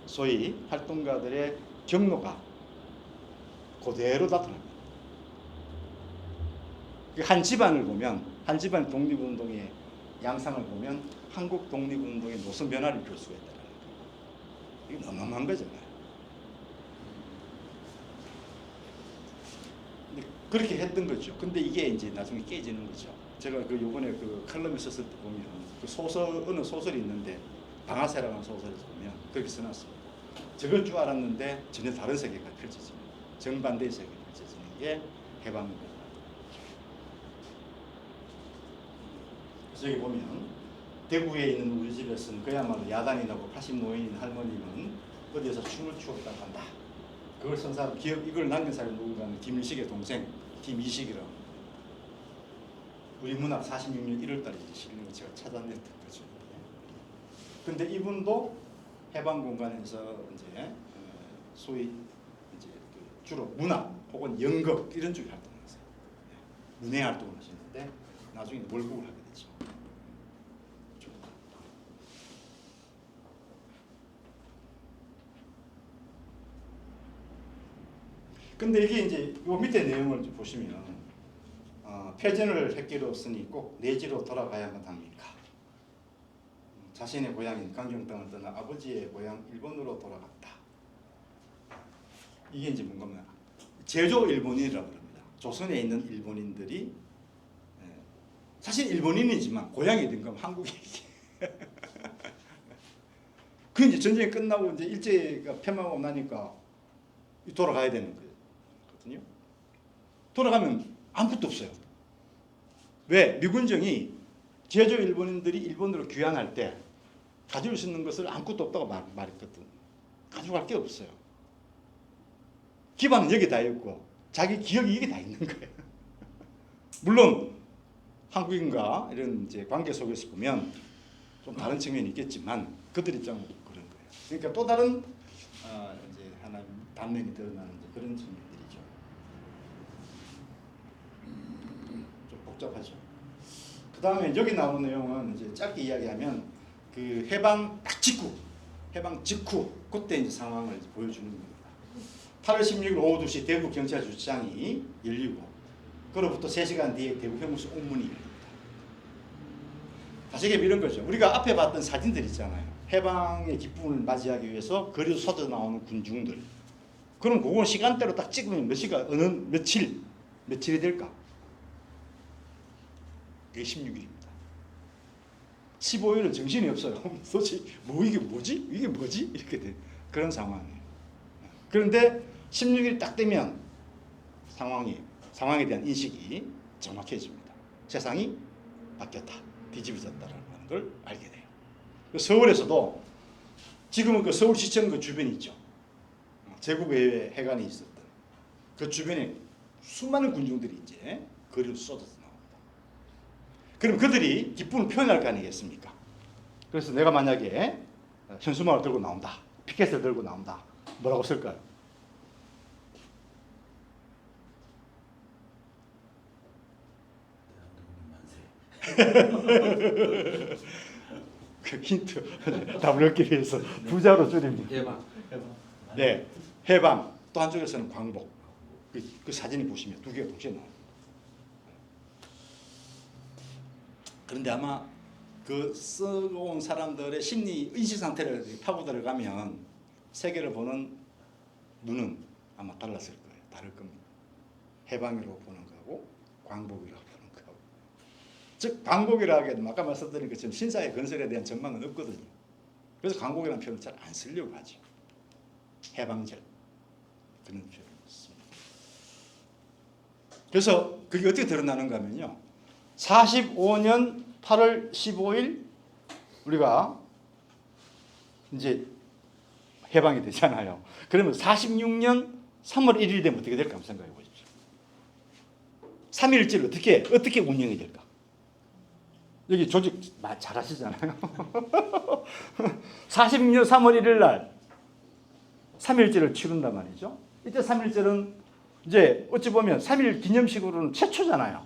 S1: 소위 활동가들의 경로가 그대로 나타납니다. 한 집안을 보면 한 집안 독립운동의 양상을 보면 한국 독립운동의 노선 변화를 볼 수가 있다는 거예요. 이게 너무한 거잖아요. 근데 그렇게 했던 거죠. 근데 이게 이제 나중에 깨지는 거죠. 제가 그 요번에 그 칼럼을 썼을 때 보면 그 소설 어느 소설이 있는데 방아쇠라는 소설에서 보면 그렇게 써놨습니다. 저걸 줄 알았는데 전혀 다른 세계가 펼쳐집니다. 정반대의 세계가 펼쳐지는 게 해방입니다. 그래서 여기 보면 대구에 있는 우리 집에서는 그야말로 야단이 나고 80노인인 할머니는 어디에서 춤을 추었다고 한다. 그걸 쓴 사람 이걸 남긴 사람이 누군가 하면 김일식의 동생 김이식이라고. 우리 문학 46년 1월달에 실린 거 제가 찾아냈던 거죠. 근데 이분도 해방 공간에서 이제 소위 이제 주로 문학 혹은 연극 이런 쪽에 활동하세요. 문예 활동을 하시는데 나중에 월북을 하게 되죠. 근데 이게 이제 요 밑에 내용을 좀 보시면 패전을 획기로웠으니 꼭 내지로 돌아가야만 합니까? 자신의 고향인 강경 땅을 떠나 아버지의 고향 일본으로 돌아갔다. 이게 이제 뭔가 제조 일본인이라고 합니다. 조선에 있는 일본인들이 사실 일본인이지만 고향이 된 건 한국이지. 그 이제 전쟁이 끝나고 이제 일제가 패망하고 나니까 돌아가야 되는 거거든요. 돌아가면 아무것도 없어요. 왜? 미군정이 제조 일본인들이 일본으로 귀향할 때 가지고 있는 것을 아무것도 없다고 말했거든. 가져갈 게 없어요. 기반은 여기 다 있고 자기 기억이 여기 다 있는 거예요. 물론 한국인과 이런 이제 관계 속에서 보면 좀 다른 측면이 있겠지만 그들 입장은 그런 거예요. 그러니까 또 다른 이제 하나 단면이 드러나는 그런 측면들이죠. 좀 복잡하죠. 그 다음에 여기 나오는 내용은 이제 짧게 이야기하면 그 해방 직후 그때 이제 상황을 이제 보여주는 겁니다. 8월 16일 오후 2시 대구 경찰 주차장이 열리고 그로부터 3시간 뒤에 대구 형무소 옥문이 열립니다. 다시 이런 거죠. 우리가 앞에 봤던 사진들 있잖아요. 해방의 기쁨을 맞이하기 위해서 거리로 쏟아 나오는 군중들. 그럼 그건 시간대로 딱 찍으면 몇 시간 어느 며칠이 될까? 그게 16일입니다. 15일은 정신이 없어요. 도대체 이게 뭐지? 이게 뭐지? 이렇게 된 그런 상황이에요. 그런데 16일 딱 되면 상황에 대한 인식이 정확해집니다. 세상이 바뀌었다. 뒤집어졌다라는 걸 알게 돼요. 서울에서도 지금은 그 서울시청 그 주변이 있죠. 제국의 해관이 있었던 그 주변에 수많은 군중들이 이제 거리로 쏟아져 나옵니다. 그럼 그들이 기쁨을 표현할 거 아니겠습니까? 그래서 내가 만약에 현수막을 들고 나온다. 피켓을 들고 나온다. 뭐라고 쓸까요? 그 힌트 답을 얻기 위해서 부자로 줄입니다.
S4: 해방.
S1: 네, 해방. 또 한쪽에서는 광복. 그 사진을 보시면 두 개가 동시에 나옵니다. 그런데 아마 그 쓰고 온 사람들의 심리 인식 상태를 파고 들어가면 세계를 보는 눈은 아마 달랐을 거예요. 다를 겁니다. 해방이라고 보는 거하고 광복이라고 보는 거하고, 즉 광복이라고 하기에도 아까 말씀드린 것처럼 신사의 건설에 대한 전망은 없거든요. 그래서 광복이라는 표현을 잘 안 쓰려고 하죠. 해방절 그런 표현을 씁니다. 그래서 그게 어떻게 드러나는가 하면요, 45년 8월 15일 우리가 이제 해방이 되잖아요. 그러면 46년 3월 1일이 되면 어떻게 될까 한번 생각해 보십시오. 3.1절 어떻게 운영이 될까? 여기 조직 잘 하시잖아요. 46년 3월 1일 날 3.1절을 치른단 말이죠. 이때 3.1절은 이제 어찌 보면 3.1 기념식으로는 최초잖아요.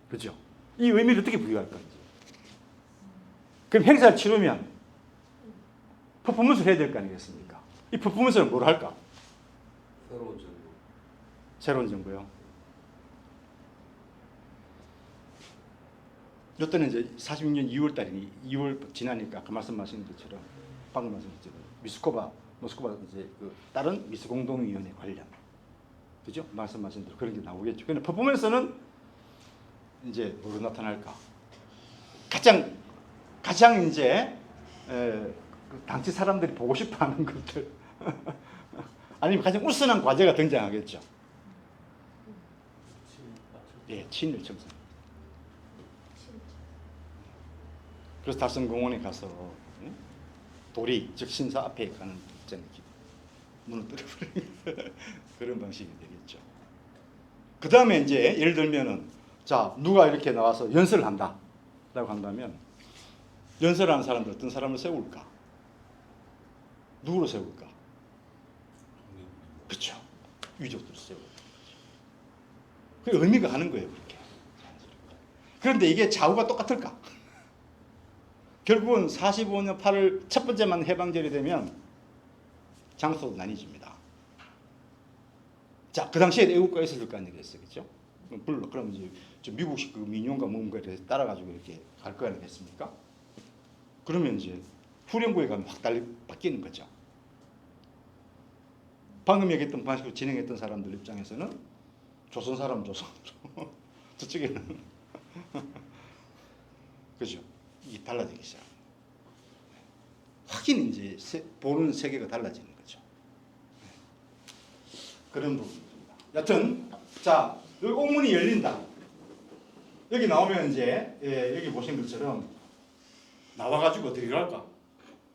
S1: 그렇죠? 이 의미를 어떻게 부여할 건지. 그럼 행사를 치르면 퍼포먼스를 해야 될 거 아니겠습니까? 이 퍼포먼스는 뭘 할까?
S4: 새로운 정부.
S1: 새로운 정부요. 이때는 이제 46년 2월 달이니 2월 지나니까 아까 말씀하신 것처럼 방금 말씀하신 것처럼 모스크바 이제 그 다른 미스 공동위원회 관련, 그죠? 말씀하신 대로 그런 게 나오겠죠. 근데 퍼포먼스는 이제 뭐로 나타날까? 가장 이제 그 당시 사람들이 보고 싶어하는 것들, 아니면 가장 우선한 과제가 등장하겠죠. 예, 친일 청산. 그래서 달성공원에 가서 도리, 즉 신사 앞에 가는 입장에 무너뜨려버리는 그런 방식이 되겠죠. 그 다음에 이제 예를 들면은 자, 누가 이렇게 나와서 연설을 한다라고 한다면 연설하는 사람들 어떤 사람을 세울까? 누구로 세울까? 그렇죠. 유족들을 세우고. 그 의미가 하는 거예요, 그렇게. 그런데 이게 좌우가 똑같을까? 결국은 45년 8월 첫 번째만 해방절이 되면 장소도 나뉘집니다. 자, 그 당시에 애국가 있었을 거 아니겠어요, 그렇죠? 물론 그럼 이제 미국식 그 민용가 뭔가 이렇게 따라가지고 이렇게 갈 거 아니겠습니까? 그러면 이제 후렴구에 가면 확 달리 바뀌는 거죠. 방금 얘기했던 방식으로 진행했던 사람들 입장에서는 조선 사람 조선으로 저쪽에는 그죠? 이게 달라지기 시작. 확인 이제 보는 세계가 달라지는 거죠. 그런 부분입니다. 여튼 자, 여기 옥문이 열린다. 여기 나오면 이제 여기 보신 것처럼 나와가지고 어떻게 할까?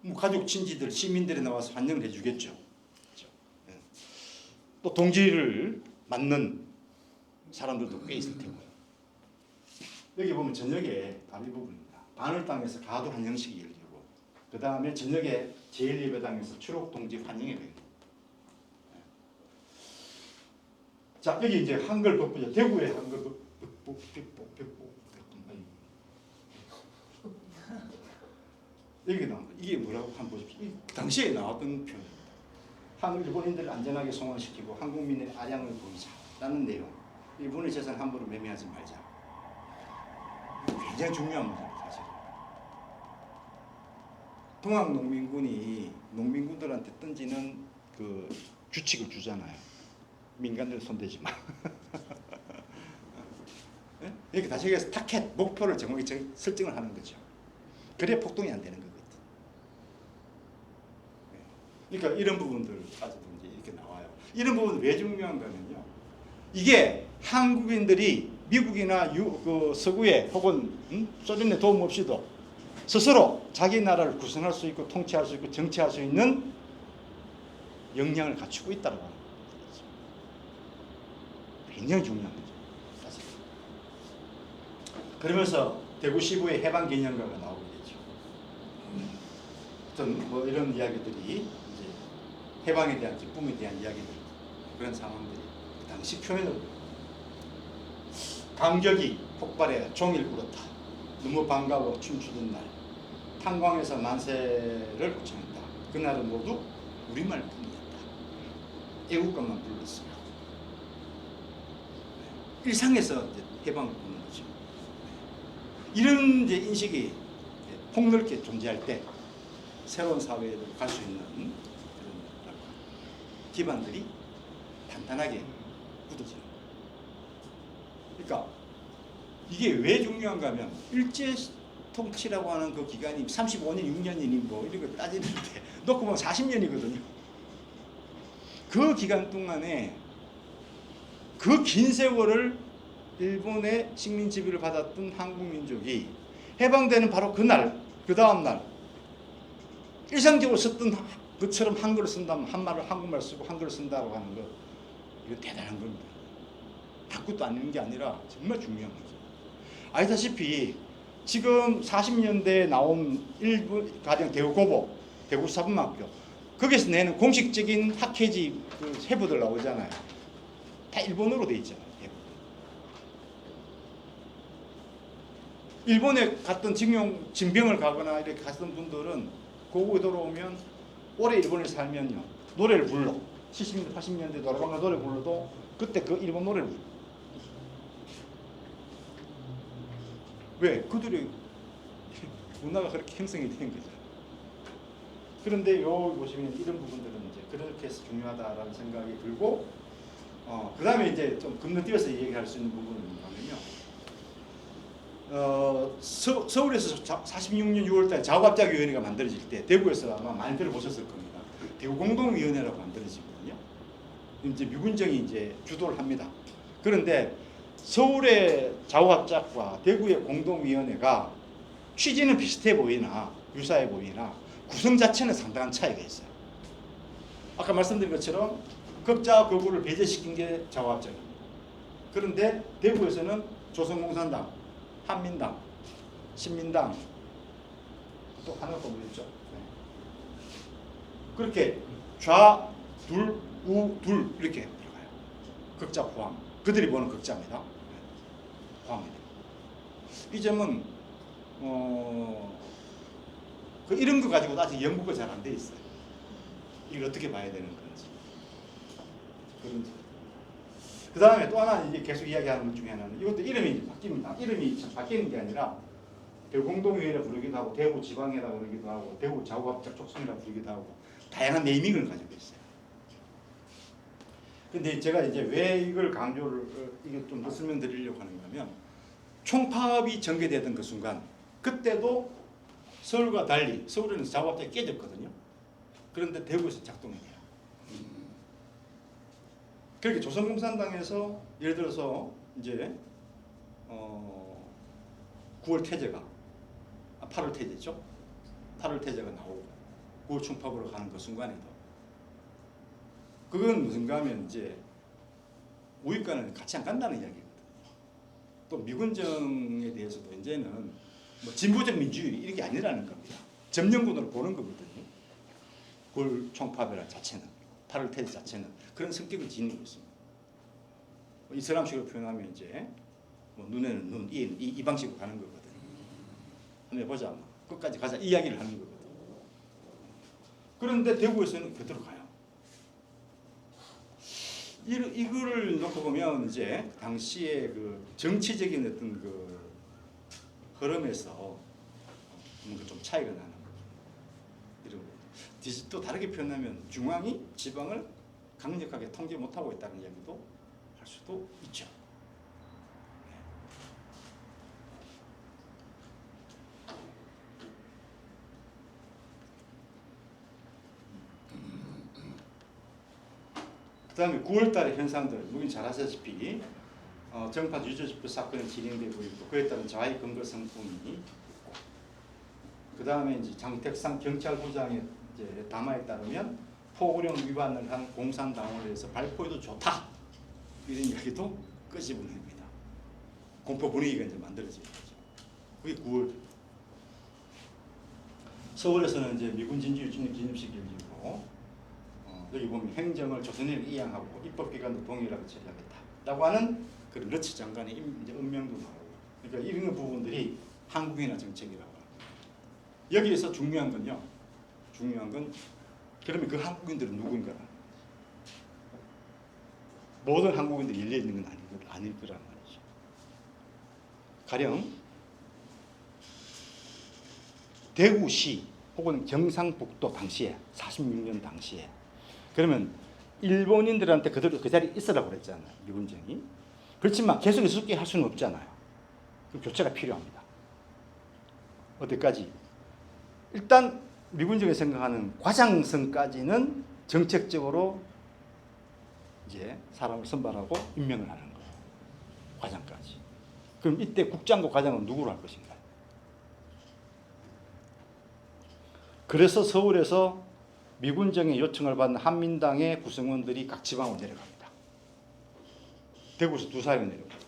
S1: 뭐 가족 친지들 시민들이 나와서 환영을 해주겠죠. 그렇죠? 또 동지를 맞는 사람들도 꽤 있을 테고. 여기 보면 저녁에 다리 부분입니다. 반월당에서 가도 환영식이 열리고, 그 다음에 저녁에 제1예배당에서 추록동지 환영회가 열립니다. 자, 여기 이제 한글 법부죠. 대구의 한글 법부. 여기 나온 거. 이게 뭐라고 한번 보십시오. 당시에 나왔던 표현. 한국 일본인들을 안전하게 송환시키고 한국민의 아량을 보이자라는 내용. 일본의 재산 함부로 매매하지 말자. 굉장히 중요한 문제입니다, 사실. 동학농민군이 농민군들한테 던지는 그 규칙을 주잖아요. 민간들 손대지 마. 네? 이렇게 다시 얘기해서 타켓, 목표를 정확히 설정을 하는 거죠. 그래야 폭동이 안 되는 거거든. 그러니까 이런 부분들까지도 이제 이렇게 나와요. 이런 부분은 왜 중요한가 하면요, 이게 한국인들이 미국이나 그 서구에 혹은 소련의 도움 없이도 스스로 자기 나라를 구성할 수 있고 통치할 수 있고 정치할 수 있는 역량을 갖추고 있다고 하는 거죠. 굉장히 중요한 거죠, 사실. 그러면서 대구 시부의 해방 기념가가 나오게 되죠. 어떤 뭐 이런 이야기들이 이제 해방에 대한 기쁨에 대한 이야기들, 그런 상황들이 그 당시 표현을 감격이 폭발해 종일 울었다. 너무 반가워 춤추던 날. 탄광에서 만세를 고청했다. 그날은 모두 우리말뿐이었다. 애국가만 불렀어요. 일상에서 이제 해방을 부르는 거죠. 이런 이제 인식이 폭넓게 존재할 때 새로운 사회로 갈 수 있는 그런 기반들이 단단하게 굳어져요. 그러니까 이게 왜 중요한가 하면 일제 통치라고 하는 그 기간이 35년, 6년이니 뭐 이런 거 따지는데 놓고 보면 40년이거든요. 그 기간 동안에 그 긴 세월을 일본의 식민 지배를 받았던 한국 민족이 해방되는 바로 그날, 그 다음 날 일상적으로 썼던 것처럼 한글을 쓴다면 한말을 한국말 쓰고 한글을 쓴다고 하는 거 이거 대단한 겁니다. 바꾸도 안 있는 게 아니라 정말 중요한 거죠. 아시다시피 지금 40년대에 나온 일부 가령 대구고보, 대구사범학교 거기서 내는 공식적인 학회지 그 세부들 나오잖아요. 다 일본어로 돼 있잖아요. 일본에 갔던 징병을 가거나 이렇게 갔던 분들은 고국에 돌아오면 오래 일본에 살면요 노래를 불러. 70년대, 80년대 노래방과 노래 불러도 그때 그 일본 노래를 불러. 왜? 그들이 문화가 그렇게 형성이 된 거죠. 그런데 여기 보시면 이런 부분들은 이제 그렇게 해서 중요하다라는 생각이 들고, 그 다음에 이제 좀 건너뛰어서 얘기할 수 있는 부분은 뭐냐면요. 서울에서 46년 6월달에 자우갑자위원회가 만들어질 때 대구에서 아마 많이 들어보셨을 겁니다. 대구 공동위원회라고 만들어지거든요. 이제 미군정이 이제 주도를 합니다. 그런데 서울의 자우합작과 대구의 공동위원회가 취지는 비슷해 보이나 유사해 보이나 구성 자체는 상당한 차이가 있어요. 아까 말씀드린 것처럼 극자와 극우를 배제시킨 게 자우합작입니다. 그런데 대구에서는 조선공산당, 한민당, 신민당 또 하나 더 뭐였죠? 그렇게 좌, 둘, 우, 둘 이렇게 들어가요. 극자 포함. 그들이 보는 극자입니다. 포함입니다. 이 점은 그 이런 거 가지고 아직 연구가 잘 안 돼 있어요. 이걸 어떻게 봐야 되는 건지. 그런지. 그 다음에 또 하나 이제 계속 이야기하는 것 중에 하나는 이것도 이름이 바뀝니다. 이름이 바뀌는 게 아니라 대구 공동위원회 부르기도 하고 대구 지방회라고 부르기도 하고 대구 자우합작 촉순이라고 부르기도 하고 다양한 네이밍을 가지고 있어요. 근데 제가 이제 왜 이걸 강조를 이게 좀 더 설명드리려고 하는가 하면 총파업이 전개되던 그 순간 그때도 서울과 달리 서울에는 자우합작이 깨졌거든요. 그런데 대구에서 작동이 돼요. 그렇게 조선공산당에서 예를 들어서 이제 9월 태제가 8월 태제죠. 8월 태제가 나오고 9월 총파업으로 가는 그 순간에도 그건 무슨가 하면 이제 우익과는 같이 안 간다는 이야기거든요. 또 미군정에 대해서도 이제는 뭐 진보적 민주주의 이런 게 아니라는 겁니다. 점령군으로 보는 거거든요. 9월 총파업이라는 자체는 8월 태제 자체는 그런 성격을 지니고 있습니다. 이슬람식으로 표현하면 이제 뭐 눈에는 눈, 이에는 이 방식으로 가는 거거든요. 한번 보자. 뭐. 끝까지 가자 이야기를 하는 거거든요. 그런데 대구에서는 그대로 가요. 이거를 놓고 보면 이제 당시에 그 정치적인 어떤 그 흐름에서 뭔가 좀 차이가 나는 거죠. 이런 거. 또 다르게 표현하면 중앙이 지방을 강력하게 통제 못하고 있다는 이야기도 할 수도 있죠. 그 다음에 9월달의 현상들, 누구는 잘 아시다시피 정파 유조집회 사건이 진행되고 있고 그에 따른 자해 근거 성품이 있고 그 다음에 이제 장택상 경찰부장의 이제 담화에 따르면 포고령 위반을 한 공산당원에 대해서 발표해도 좋다 이런 이야기도 끄집어냅니다. 공포 분위기가 이제 만들어지는 거죠. 그게 9월. 서울에서는 이제 미군 진주 1주년 기념식이 열리고 여기 보면 행정을 조선인을 이양하고 입법기관도 동일하게 처리하겠다라고 하는 그런 러츠 장관의 이제 음명도 나오고 그러니까 이런 부분들이 한국인화 정책이라고 합니다. 여기에서 중요한 건요. 중요한 건 그러면 그 한국인들은 누군가? 모든 한국인들이 열려 있는 건 아닐 거란 말이죠. 가령 대구시 혹은 경상북도 당시에 46년 당시에 그러면
S5: 일본인들한테 그대로 그 자리에 있으라고 그랬잖아요. 미군정이. 그렇지만 계속 있을게 할 수는 없잖아요. 그럼 교체가 필요합니다. 어디까지? 일단 미군정이 생각하는 과장성까지는 정책적으로 이제 사람을 선발하고 임명을 하는 거예요. 과장까지. 그럼 이때 국장과 과장은 누구로 할 것인가요? 그래서 서울에서 미군정의 요청을 받은 한민당의 구성원들이 각 지방으로 내려갑니다. 대구에서 두 사람이 내려갑니다.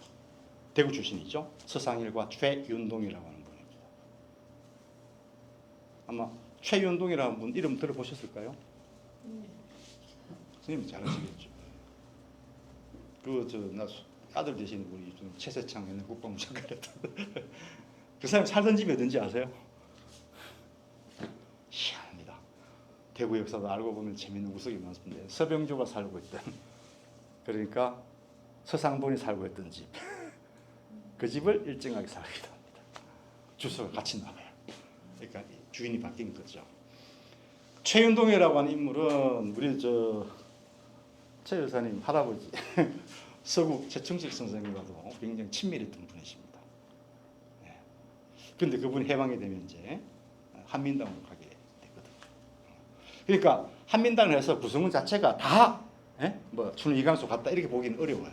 S5: 대구 출신이죠. 서상일과 최윤동이라고 하는 분입니다. 아마 최윤동이라는 분 이름 들어보셨을까요? 선생님 잘 아시겠죠. 나 아들 되시는 분이 최세창 옛날 국방부 장관이었던 그 사람이 살던 집이 어딘지 아세요? 희한합니다. 대구 역사도 알고 보면 재밌는 구석이 많습니다. 서병조가 살고 있던, 그러니까 서상돈이 살고 있던 집, 그 집을 일정하게 살기도 합니다. 주소가 같이 나와요. 그러니까 주인이 바뀐 거죠. 최윤동이라고 하는 인물은 우리 최 여사님 할아버지 서구 최충식 선생님과도 굉장히 친밀했던 분이십니다. 그런데 그분이 해방이 되면 이제 한민당으로 가게 됐거든요. 그러니까 한민당을 해서 구성원 자체가 다 뭐 춘우 이강수 같다 이렇게 보기는 어려워요.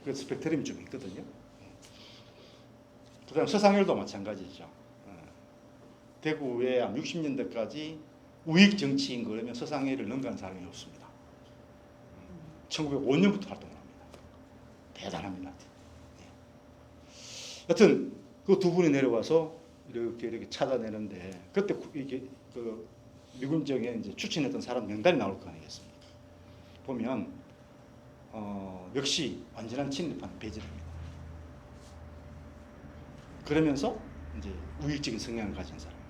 S5: 그 스펙트럼이 좀 있거든요. 그다음 서상열도 마찬가지죠. 대구에 한 60년대까지 우익 정치인 그러면 서상열을 능가하는 사람이 없습니다. 1905년부터 활동을 합니다. 대단합니다. 여튼 그 두 분이 내려와서 이렇게 찾아내는데 그때 이게 그 미군정에 이제 추천했던 사람 명단이 나올 거 아니겠습니까? 보면 역시 완전한 친일파는 배제됩니다. 그러면서 이제 우익적인 성향을 가진 사람입니다.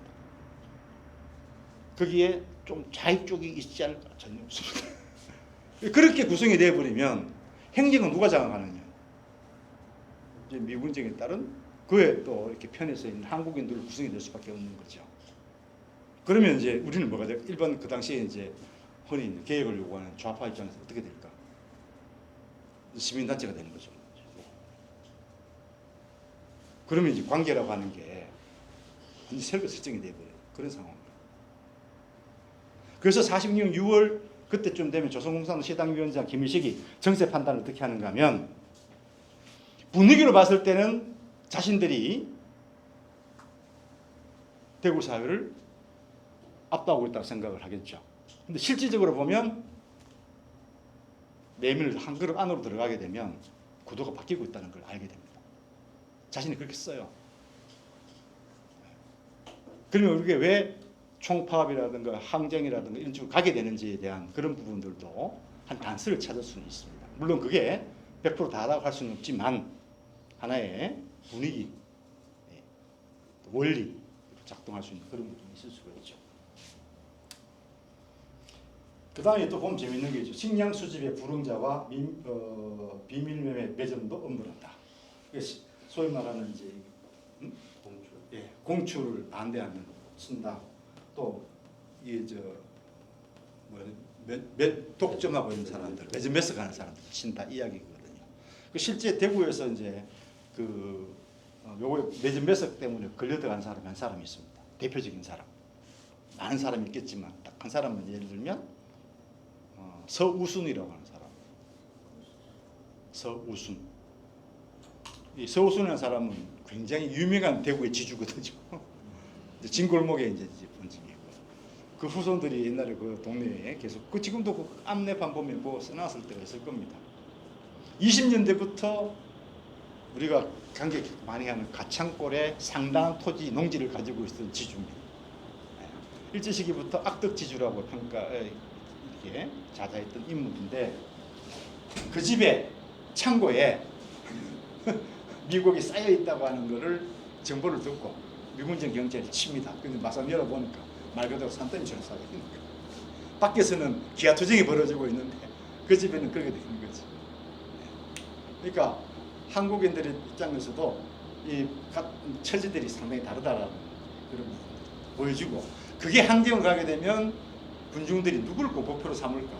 S5: 거기에 좀 좌익 쪽이 있지 않을까 전혀 없습니다. 그렇게 구성이 되어버리면 행정은 누가 장악하느냐? 이제 미군정에 따른 그에 또 이렇게 편에서 있는 한국인들 구성이 될 수밖에 없는 거죠. 그러면 이제 우리는 뭐가 돼요? 일반 그 당시에 이제 흔히 개혁을 요구하는 좌파 입장에서 어떻게 될까? 시민단체가 되는 거죠. 그러면 이제 관계라고 하는 게 완전 새롭게 설정이 되어버려요. 그런 상황입니다. 그래서 46년 6월 그때쯤 되면 조선공산당 시당위원장 김일식이 정세 판단을 어떻게 하는가 하면 분위기로 봤을 때는 자신들이 대구 사회를 압도하고 있다고 생각을 하겠죠. 근데 실질적으로 보면 내밀 한 그룹 안으로 들어가게 되면 구도가 바뀌고 있다는 걸 알게 됩니다. 자신이 그렇게 써요. 그러면 우리가 왜 총파업이라든가 항쟁이라든가 이런 쪽으로 가게 되는지에 대한 그런 부분들도 한 단서를 찾을 수는 있습니다. 물론 그게 100% 다라고 할 수는 없지만 하나의 분위기, 원리 작동할 수 있는 그런 부분이 있을 수가 있죠. 그 다음에 또 보면 재밌는 게 있죠. 식량 수집의 불응자와 비밀매매 매점도 엄벌한다. 소위 말하는 이제 공출을 반대하는 쓴다. 또 이게 독점하고 있는 사람들, 매점 매서 가는 사람들 친다 이야기거든요. 그 실제 대구에서 이제 요거 매점 매서 때문에 걸려 들어간 사람이 한 사람이 있습니다. 대표적인 사람. 많은 사람이 있겠지만 딱 한 사람만 예를 들면 서우순이라고 하는 사람. 서우순. 이 서우순이라는 사람은 굉장히 유명한 대구의 지주거든요. 진골목에 이제 본집이고 그 후손들이 옛날에 그 동네에 계속 그 지금도 그 앞내판 보면 뭐 써놨을 때가 있을 겁니다. 20년대부터 우리가 관계 많이 하는 가창골에 상당한 토지 농지를 가지고 있었던 지주입니다. 일제 시기부터 악덕지주라고 평가에 이렇게 자자했던 인물인데 그 집에 창고에 미국이 쌓여 있다고 하는 것을 정보를 듣고 미군정 경찰이 칩니다. 근데 막상 열어보니까 말 그대로 산더미처럼 쌓여 있는 거예요. 밖에서는 기아투쟁이 벌어지고 있는데 그 집에는 그렇게 되는 거지. 그러니까 한국인들의 입장에서도 이 처지들이 상당히 다르다라는 그런 부분을 보여주고 그게 항쟁을 가게 되면 군중들이 누구를 목표로 삼을까?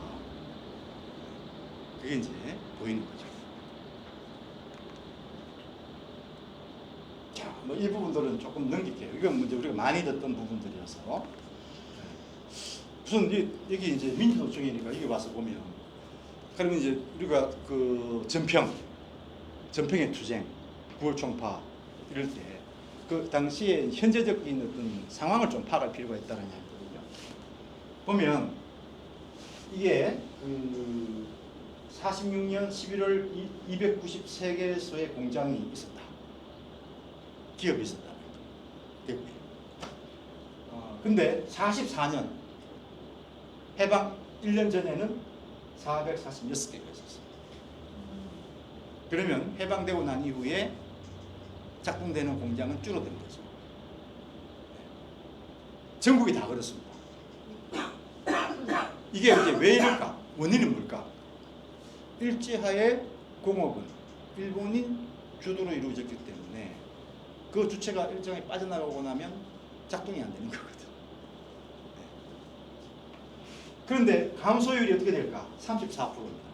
S5: 그게 이제 보이는 거죠. 자, 뭐 이 부분들은 조금 넘길게요. 이건 이제 우리가 많이 듣던 부분들이어서. 우선 여기 이제 민주노총이니까 이게 와서 보면, 그러면 이제 우리가 그 전평의 투쟁, 9월 총파 이럴 때 그 당시에 현재적인 어떤 상황을 좀 파악할 필요가 있다는 이야기거든요. 보면 이게 그 46년 11월 293개소의 공장이 있었다. 기업이 있었다. 대구에. 근데 44년 해방 1년 전에는 446개가 있었어요. 그러면 해방되고 난 이후에 작동되는 공장은 줄어든 거죠. 전국이 다 그렇습니다. 이게 이제 왜 이럴까? 원인은 뭘까? 일제하에 공업은 일본인 주도로 이루어졌기 때문에 그 주체가 일정에 빠져나가고 나면 작동이 안 되는 거거든. 그런데 감소율이 어떻게 될까? 34%입니다.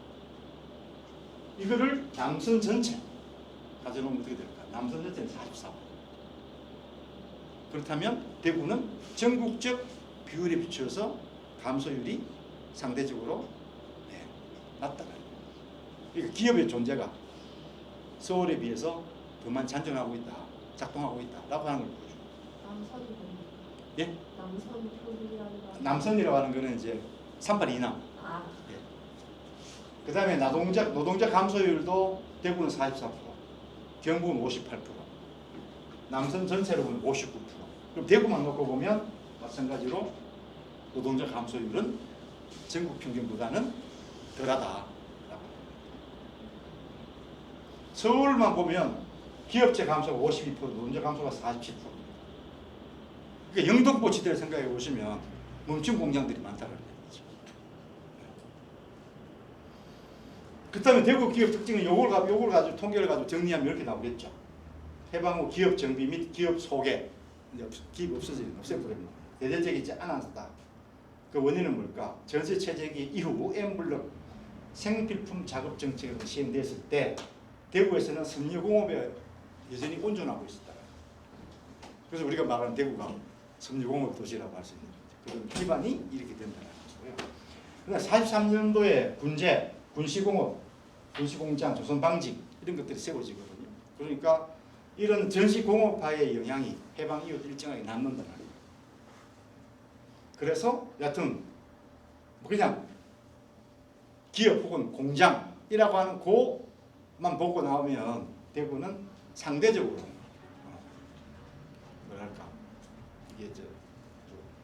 S5: 이거를 남선 전체 가져놓으면 어떻게 될까? 남선 전체는 44%. 그렇다면 대구는 전국적 비율에 비추어서 감소율이 상대적으로 낮다. 그러니까 기업의 존재가 서울에 비해서 더만 잔존하고 있다, 작동하고 있다라고 하는 걸 보여줍니다.
S2: 남선이 뭡니까?
S5: 예?
S2: 남선 표기라는 거.
S5: 남선이라고 하는 거는 이제 38 이남.
S2: 아,
S5: 그 다음에 노동자 감소율도 대구는 44%, 경북은 58%, 남선 전체로 보면 59%. 그럼 대구만 놓고 보면 마찬가지로 노동자 감소율은 전국 평균보다는 덜하다. 서울만 보면 기업체 감소가 52%, 노동자 감소가 47%. 그러니까 영등포지대를 생각해 보시면 멈춘 공장들이 많다는 얘기죠. 그렇다면 대구 기업 특징은 요걸 가지고 통계를 가지고 정리하면 이렇게 나오겠죠. 해방 후 기업 정비 및 기업 소개, 기업 없애버립니다. 대대적이지 않았다. 그 원인은 뭘까? 전세 체제기 이후 M블록 생필품 작업 정책이 시행됐을 때 대구에서는 섬유공업에 여전히 온전하고 있었다. 그래서 우리가 말하는 대구가 섬유공업 도시라고 할 수 있는 거죠. 그런 기반이 이렇게 된다는 거고요. 그다음 43년도에 군제, 군시공업, 군시공장, 조선방직 이런 것들이 세워지거든요. 그러니까 이런 전시공업화의 영향이 해방 이후 일정하게 남는다는 거예요. 그래서 여하튼 그냥 기업 혹은 공장이라고 하는 고만 보고 나오면 대구는 상대적으로 뭐랄까 이게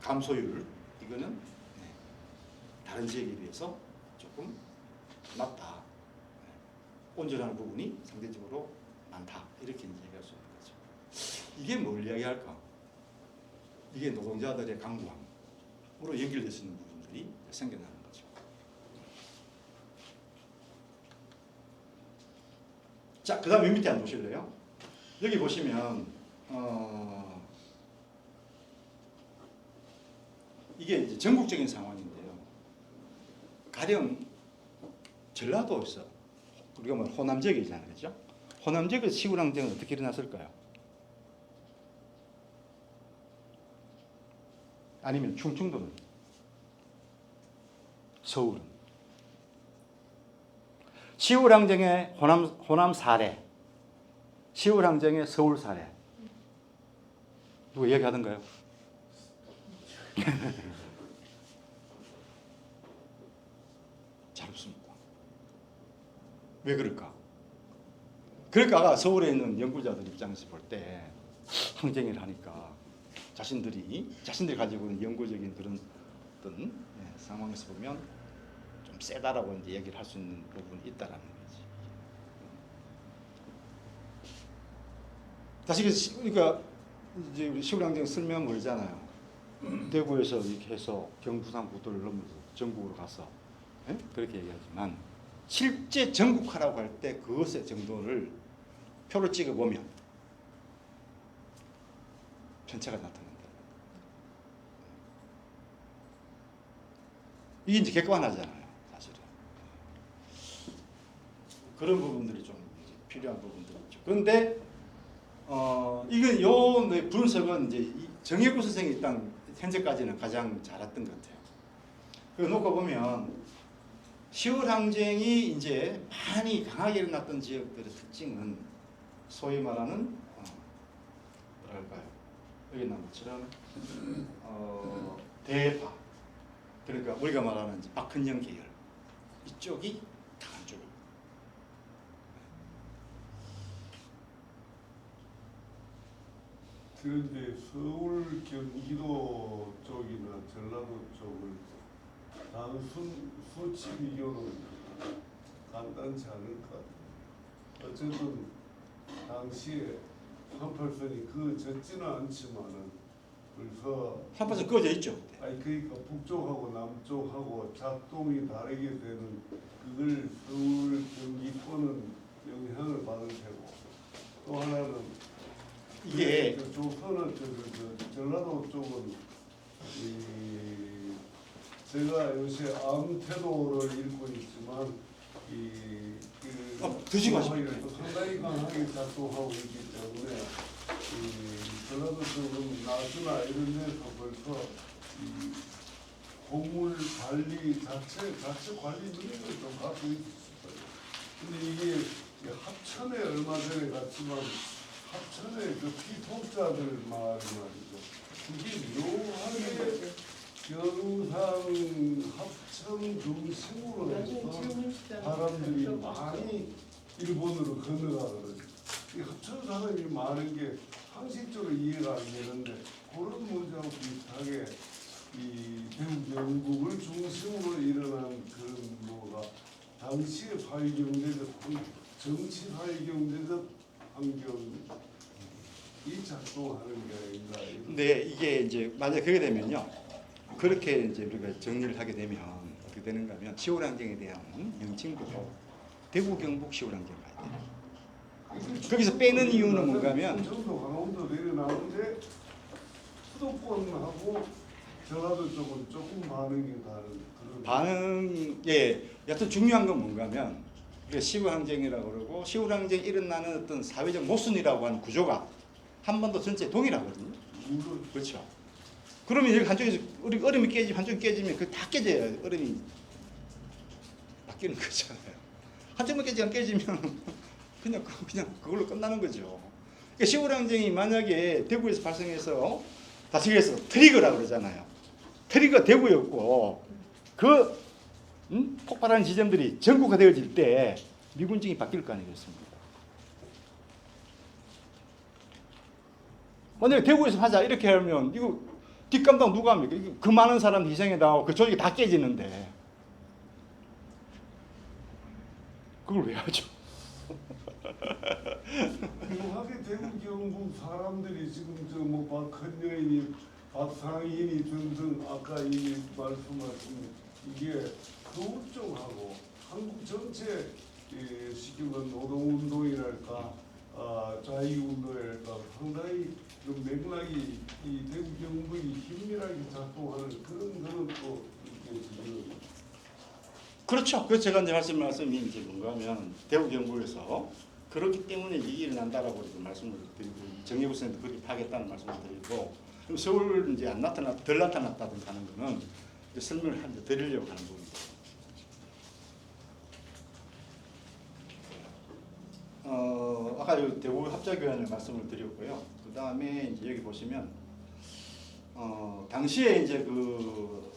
S5: 감소율 이거는 다른 지역에 비해서 조금 낮다. 온전한 부분이 상대적으로 많다. 이렇게 얘기할 수 있는 거죠. 이게 뭘 이야기할까? 이게 노동자들의 강구함으로 연결될 수 있는 부분들이 생겨나는 거죠. 자, 그 다음 맨 밑에 한번 보실래요? 여기 보시면 이게 이제 전국적인 상황인데요. 가령 전라도에서 우리가 뭐 호남 지역이잖아요, 그렇죠? 호남 지역에서 시구랑쟁은 어떻게 일어났을까요? 아니면 충청도는? 서울은? 시구랑쟁의 호남 사례, 시구랑쟁의 서울 사례. 누가 이야기하던가요? 잘 없습니다. 왜 그럴까? 그러니까 서울에 있는 연구자들 입장에서 볼 때 항쟁을 하니까 자신들이 가지고 있는 연구적인 그런 어떤 상황에서 보면 좀 세다라고 이제 얘기를 할 수 있는 부분이 있다라는 거지. 다시 그러니까 이제 우리 시구랑쟁 설명 모르잖아요. 대구에서 이렇게 해서 경부산 국도를 넘어서 전국으로 가서 그렇게 얘기하지만 실제 전국화라고 할 때 그것의 정도를 표를 찍어 보면 편차가 나타난다. 이게 이제 객관하잖아요, 사실은. 그런 부분들이 좀 필요한 부분들이죠. 그런데 이거 요 분석은 이제 정혜구 선생이 일단 현재까지는 가장 잘했던 것 같아요. 그거 놓고 보면 10월 항쟁이 이제 많이 강하게 일어났던 지역들의 특징은 소위 말하는 뭐랄까요? 여기 나온 것처럼 대파, 그러니까 우리가 말하는 이제 박헌영 계열 이쪽이 강한 쪽입니다.
S6: 그런데 서울, 경기도 쪽이나 전라도 쪽을 단순 수치 비교는 간단치 않을 것 같아요. 어쨌든 당시에 38선이 그 젖지는 않지만은 벌써
S5: 한파선 꺼져 있죠. 그때.
S6: 아니 그러니까 북쪽하고 남쪽하고 작동이 다르게 되는 그걸 서울, 경기권은 영향을 받을 테고 또 하나는
S5: 이게
S6: 조선은 전라도 쪽은 제가 요새 암태도를 읽고 있지만
S5: 드시고
S6: 또 상당히 강하게 작동하고 있기 때문에 전라도 쪽은 나주나 이런 데서 벌써 곡물 관리 자체 관리 능력을 좀 갖고 있었어요. 근데 이게 합천에 얼마 전에 갔지만 합천의 그 피폭자들 말이죠. 이게 묘하게 경상 합천 중심으로 해서 사람들이 많이 일본으로 건너가거든요. 이 합천 사람이 많은 게 상식적으로 이해가 안 되는데 그런 문제하고 비슷하게 이 대구 경북을 중심으로 일어난 그런 뭐가 당시의 사회경제적 정치 사회경제적 환경이 작동하는 게 아닌가.
S5: 근데 이게 이제 만약 그렇게 되면요, 그렇게 이제 우리가 정리를 하게 되면 어떻게 되는가 하면 10월 항쟁에 대한 명칭도 대구 경북 10월 항쟁 가야 돼요. 거기서 빼는 이유는 뭔가 하면
S6: 충청도 강원도 내려나오는데 수도권하고 전라도 쪽은 조금 반응이 다른 그런
S5: 반응에 여튼 중요한 건 뭔가 하면 우리가 10월 항쟁이라고 그러고 10월 항쟁이 일어나는 어떤 사회적 모순이라고 하는 구조가 한반도 전체에 동일하거든요.
S6: 물론
S5: 그렇죠. 그러면 여기 한쪽에서 얼음이 깨지면 한쪽이 깨지면 그 다 깨져요. 얼음이 바뀌는 거잖아요. 한쪽만 깨지면 그냥 그걸로 끝나는 거죠. 그러니까 10월 항쟁이 만약에 대구에서 발생해서 다시 그래서 트리거라고 그러잖아요. 트리거 대구였고 그 폭발하는 지점들이 전국화되어질 때 미군정이 바뀔 거 아니겠습니까? 만약에 대구에서 하자 이렇게 하면 이거 뒷감당 누가 합니까? 그 많은 사람 희생에 당하고 그 조직이 다 깨지는데 그걸 왜 하죠?
S6: 묘하게 대구 경북 사람들이 지금 뭐 박헌여인이 박상인이 등등 아까 이 말씀하신 이게 서울 쪽하고 한국 전체 시키면 노동운동이랄까 자유운동이랄까 상당히 좀 맥락이 이 대구 경북이 긴밀하게 작동하는 그런 또 느껴지는.
S5: 그렇죠. 그래서 제가 이제 말씀이 이제 뭔가 하면 대구 경북에서 그렇기 때문에 이게 일어난다라고 말씀을 드리고 정예부 선생님도 그렇게 하겠다는 말씀을 드리고 그럼 서울 이제 덜 나타났다든가 하는 거는 이제 설명을 한 드리려고 하는 부분입니다. 아까 요 대구 합작위원회 말씀을 드렸고요. 그 다음에 이제 여기 보시면 당시에 이제 그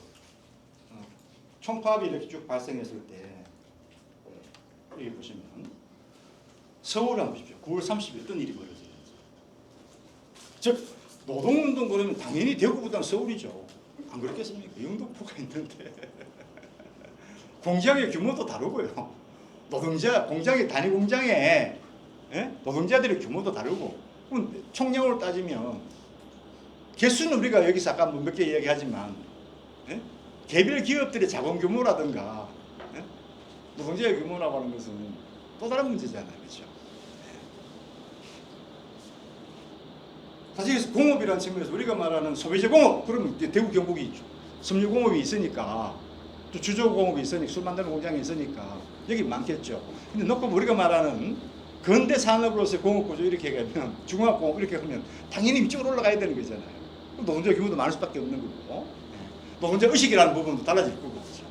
S5: 총파업이 이렇게 쭉 발생했을 때 여기 보시면 서울 한번 보십시오. 9월 30일 어떤 일이 벌어져요? 즉 노동운동 그러면 당연히 대구보다는 서울이죠. 안 그렇겠습니까? 영등포가 있는데 공장의 규모도 다르고요. 공장의 단위 공장에 노동자들의 규모도 다르고 그럼 총량으로 따지면 개수는 우리가 여기서 아까 몇 개 이야기하지만 개별 기업들의 자본 규모라든가 노동자의 규모라고 하는 것은 또 다른 문제잖아요. 그렇죠? 사실 공업이라는 측면에서 우리가 말하는 소비재 공업 그러면 대구 경북이 섬유공업이 있으니까 또 주조공업이 있으니까 술 만드는 공장이 있으니까 여기 많겠죠. 근데 놓고 우리가 말하는 근대 산업으로서의 공업구조 이렇게 가면 중화공업 이렇게 하면 당연히 위쪽으로 올라가야 되는 거잖아요. 노동자 규모도 많을 수밖에 없는 거고 노동자 의식이라는 부분도 달라질 거고 그렇죠.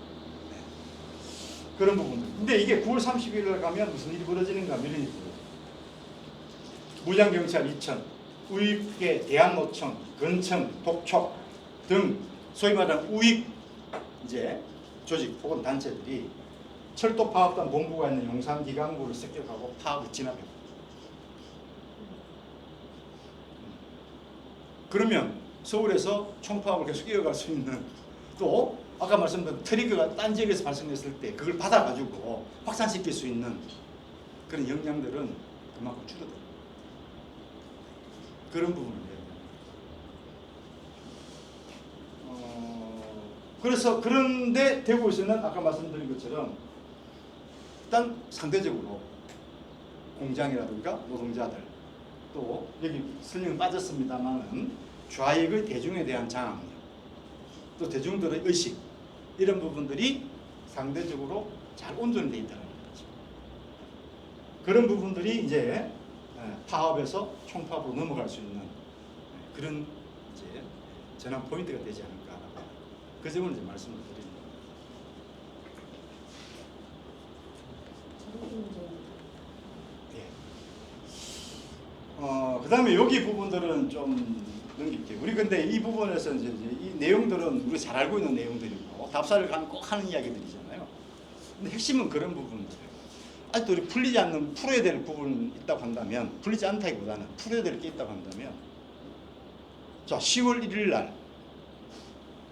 S5: 그런 부분들. 근데 이게 9월 30일에 가면 무슨 일이 벌어지는가 하면 이런 일이 벌어져요. 무장경찰 2천, 우익계 대한노총, 건청, 독촉 등 소위 말하는 우익 이제 조직 혹은 단체들이 철도 파업단 본부가 있는 용산 기강구를 습격하고 파업을 진압해요. 그러면 서울에서 총파업을 계속 이어갈 수 있는 또 아까 말씀드린 트리거가 딴 지역에서 발생했을 때 그걸 받아가지고 확산시킬 수 있는 그런 역량들은 그만큼 줄어들어요. 그런 부분이에요. 그래서 그런데 대구에서는 아까 말씀드린 것처럼 일단 상대적으로 공장이라든가 노동자들 또 여기 설명 빠졌습니다만은 좌익의 대중에 대한 장악력 또 대중들의 의식 이런 부분들이 상대적으로 잘 온전히 되어 있다는 거죠. 그런 부분들이 이제 파업에서 총파업으로 넘어갈 수 있는 그런 이제 전환 포인트가 되지 않을까 그 점을 이제 말씀을 드립니다. 그다음에 여기 부분들은 좀 넘길게요. 우리 근데 이 부분에서 이제 이 내용들은 우리가 잘 알고 있는 내용들이고 답사를 가면 꼭 하는 이야기들이잖아요. 근데 핵심은 그런 부분들이에요. 아직도 우리 풀리지 않는 풀어야 될 부분이 있다고 한다면 풀리지 않다기보다는 풀어야 될 게 있다고 한다면 자 10월 1일 날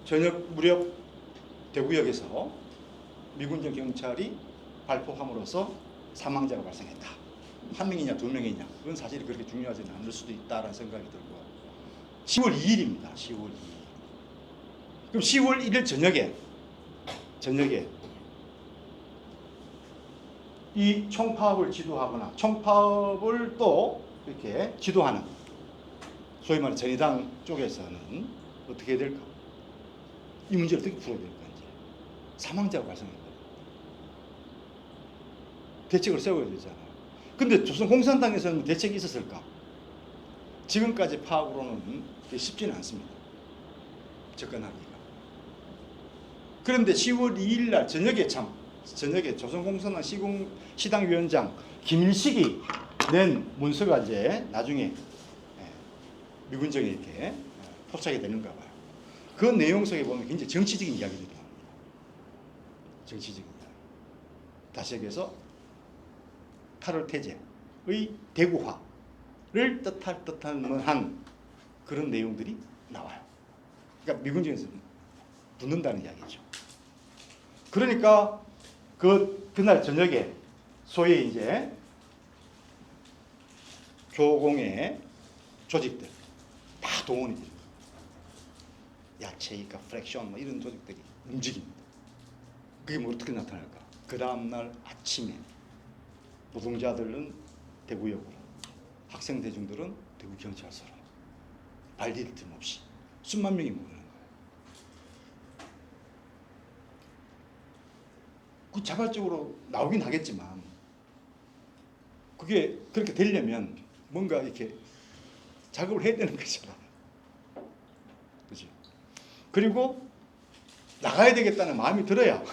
S5: 저녁 무렵 대구역에서 미군정 경찰이 발포함으로써 사망자가 발생했다. 한 명이냐 두 명이냐 그건 사실 그렇게 중요하지는 않을 수도 있다라는 생각이 들고 10월 2일입니다. 10월 2일. 그럼 10월 1일 저녁에 이 총파업을 지도하거나 총파업을 또 이렇게 지도하는 소위 말하는 정의당 쪽에서는 어떻게 해야 될까? 이 문제를 어떻게 풀어야 될까? 이제 사망자가 발생했다. 대책을 세워야 되잖아요. 근데 조선공산당에서는 대책이 있었을까? 지금까지 파악으로는 쉽지는 않습니다. 접근하기가. 그런데 10월 2일 날 저녁에 조선공산당 시당위원장 김일식이 낸 문서가 이제 나중에 미군정에 이렇게 포착이 되는가 봐요. 그 내용 속에 보면 굉장히 정치적인 이야기들이 나옵니다. 정치적인 이야기. 다시 얘기해서 8월 태제의 대구화를 뜻할 듯한 그런 내용들이 나와요. 그러니까 미군정에서 붙는다는 이야기죠. 그러니까 그날 저녁에 소위 이제 조공의 조직들 다 동원이 됩니다. 야채이카 프랙션 뭐 이런 조직들이 움직입니다. 그게 뭐 어떻게 나타날까? 그 다음날 아침에 노동자들은 대구역으로, 학생 대중들은 대구 경찰서로 발디딜 틈 없이 수만 명이 모이는 거예요. 그 자발적으로 나오긴 하겠지만 그게 그렇게 되려면 뭔가 이렇게 작업을 해야 되는 거잖아요. 그죠? 그리고 나가야 되겠다는 마음이 들어야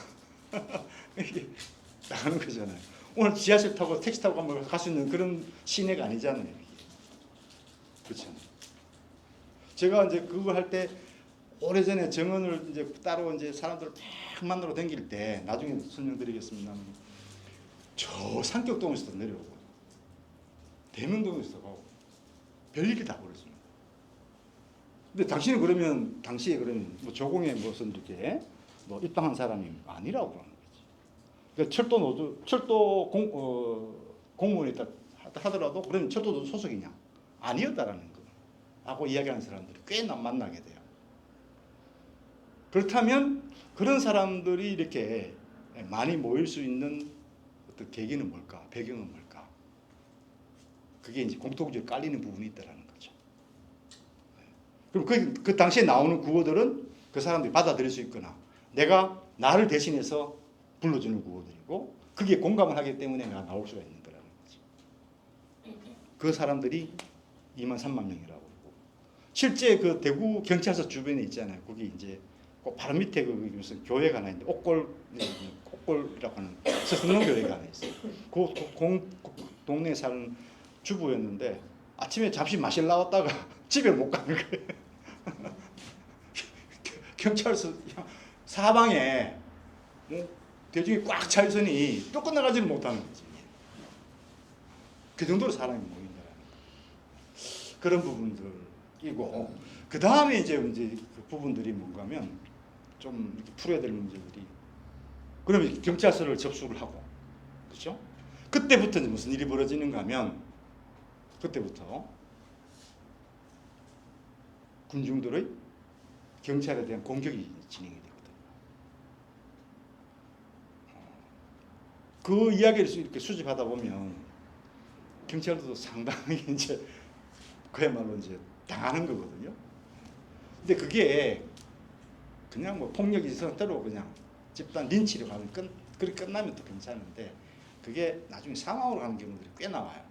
S5: 나가는 거잖아요. 오늘 지하철 타고 택시 타고 가면 갈 수 있는 그런 시내가 아니잖아요. 그렇죠. 제가 이제 그거 할 때 오래전에 정원을 이제 따로 이제 사람들 막 만나러 다닐 때 나중에 설명드리겠습니다. 저 상격동에서도 내려오고 대명동에서도 가고 별일이 다 벌어집니다. 근데 당신은 그러면 당시에 그러면 뭐 조공에 무슨 이렇게 뭐 입당한 사람이 아니라고 그러는 거지. 그러니까 철도 공무원이 있다 하더라도 그러면 철도도 소속이냐? 아니었다라는 거 하고 이야기하는 사람들이 꽤 만나게 돼요. 그렇다면 그런 사람들이 이렇게 많이 모일 수 있는 어떤 계기는 뭘까? 배경은 뭘까? 그게 이제 공통적으로 깔리는 부분이 있다라는 거죠. 그럼 그 당시에 나오는 구호들은 그 사람들이 받아들일 수 있거나 나를 대신해서 불러주는 구호들이고 그게 공감을 하기 때문에 내가 나올 수가 있는 거라는 거지. 그 사람들이 2만 3만 명이라고 그러고 실제 그 대구 경찰서 주변에 있잖아요. 거기 이제 그 바로 밑에 그 무슨 교회가 하나 있는데 옥골이라고 하는 서성동 교회가 하나 있어요. 그 동네에 사는 주부였는데 아침에 잠시 마실 나왔다가 집에 못 가는 거예요. 경찰서 사방에 대중이 꽉 차 있으니 또 끝나가지는 못하는 거지. 그 정도로 사람이 모인다는 거. 그런 부분들이고 그 다음에 이제 그 부분들이 뭔가면 좀 이렇게 풀어야 될 문제들이 그러면 경찰서를 접수를 하고 그렇죠? 그때부터 이제 무슨 일이 벌어지는가 하면 그때부터 군중들의 경찰에 대한 공격이 진행이 되거든요. 그 이야기를 이렇게 수집하다 보면 경찰도 상당히 이제 그야말로 이제 당하는 거거든요. 근데 그게 그냥 뭐 폭력이 있어도 그냥 집단 린치로 가면 그렇게 끝나면 또 괜찮은데 그게 나중에 사망으로 가는 경우들이 꽤 나와요.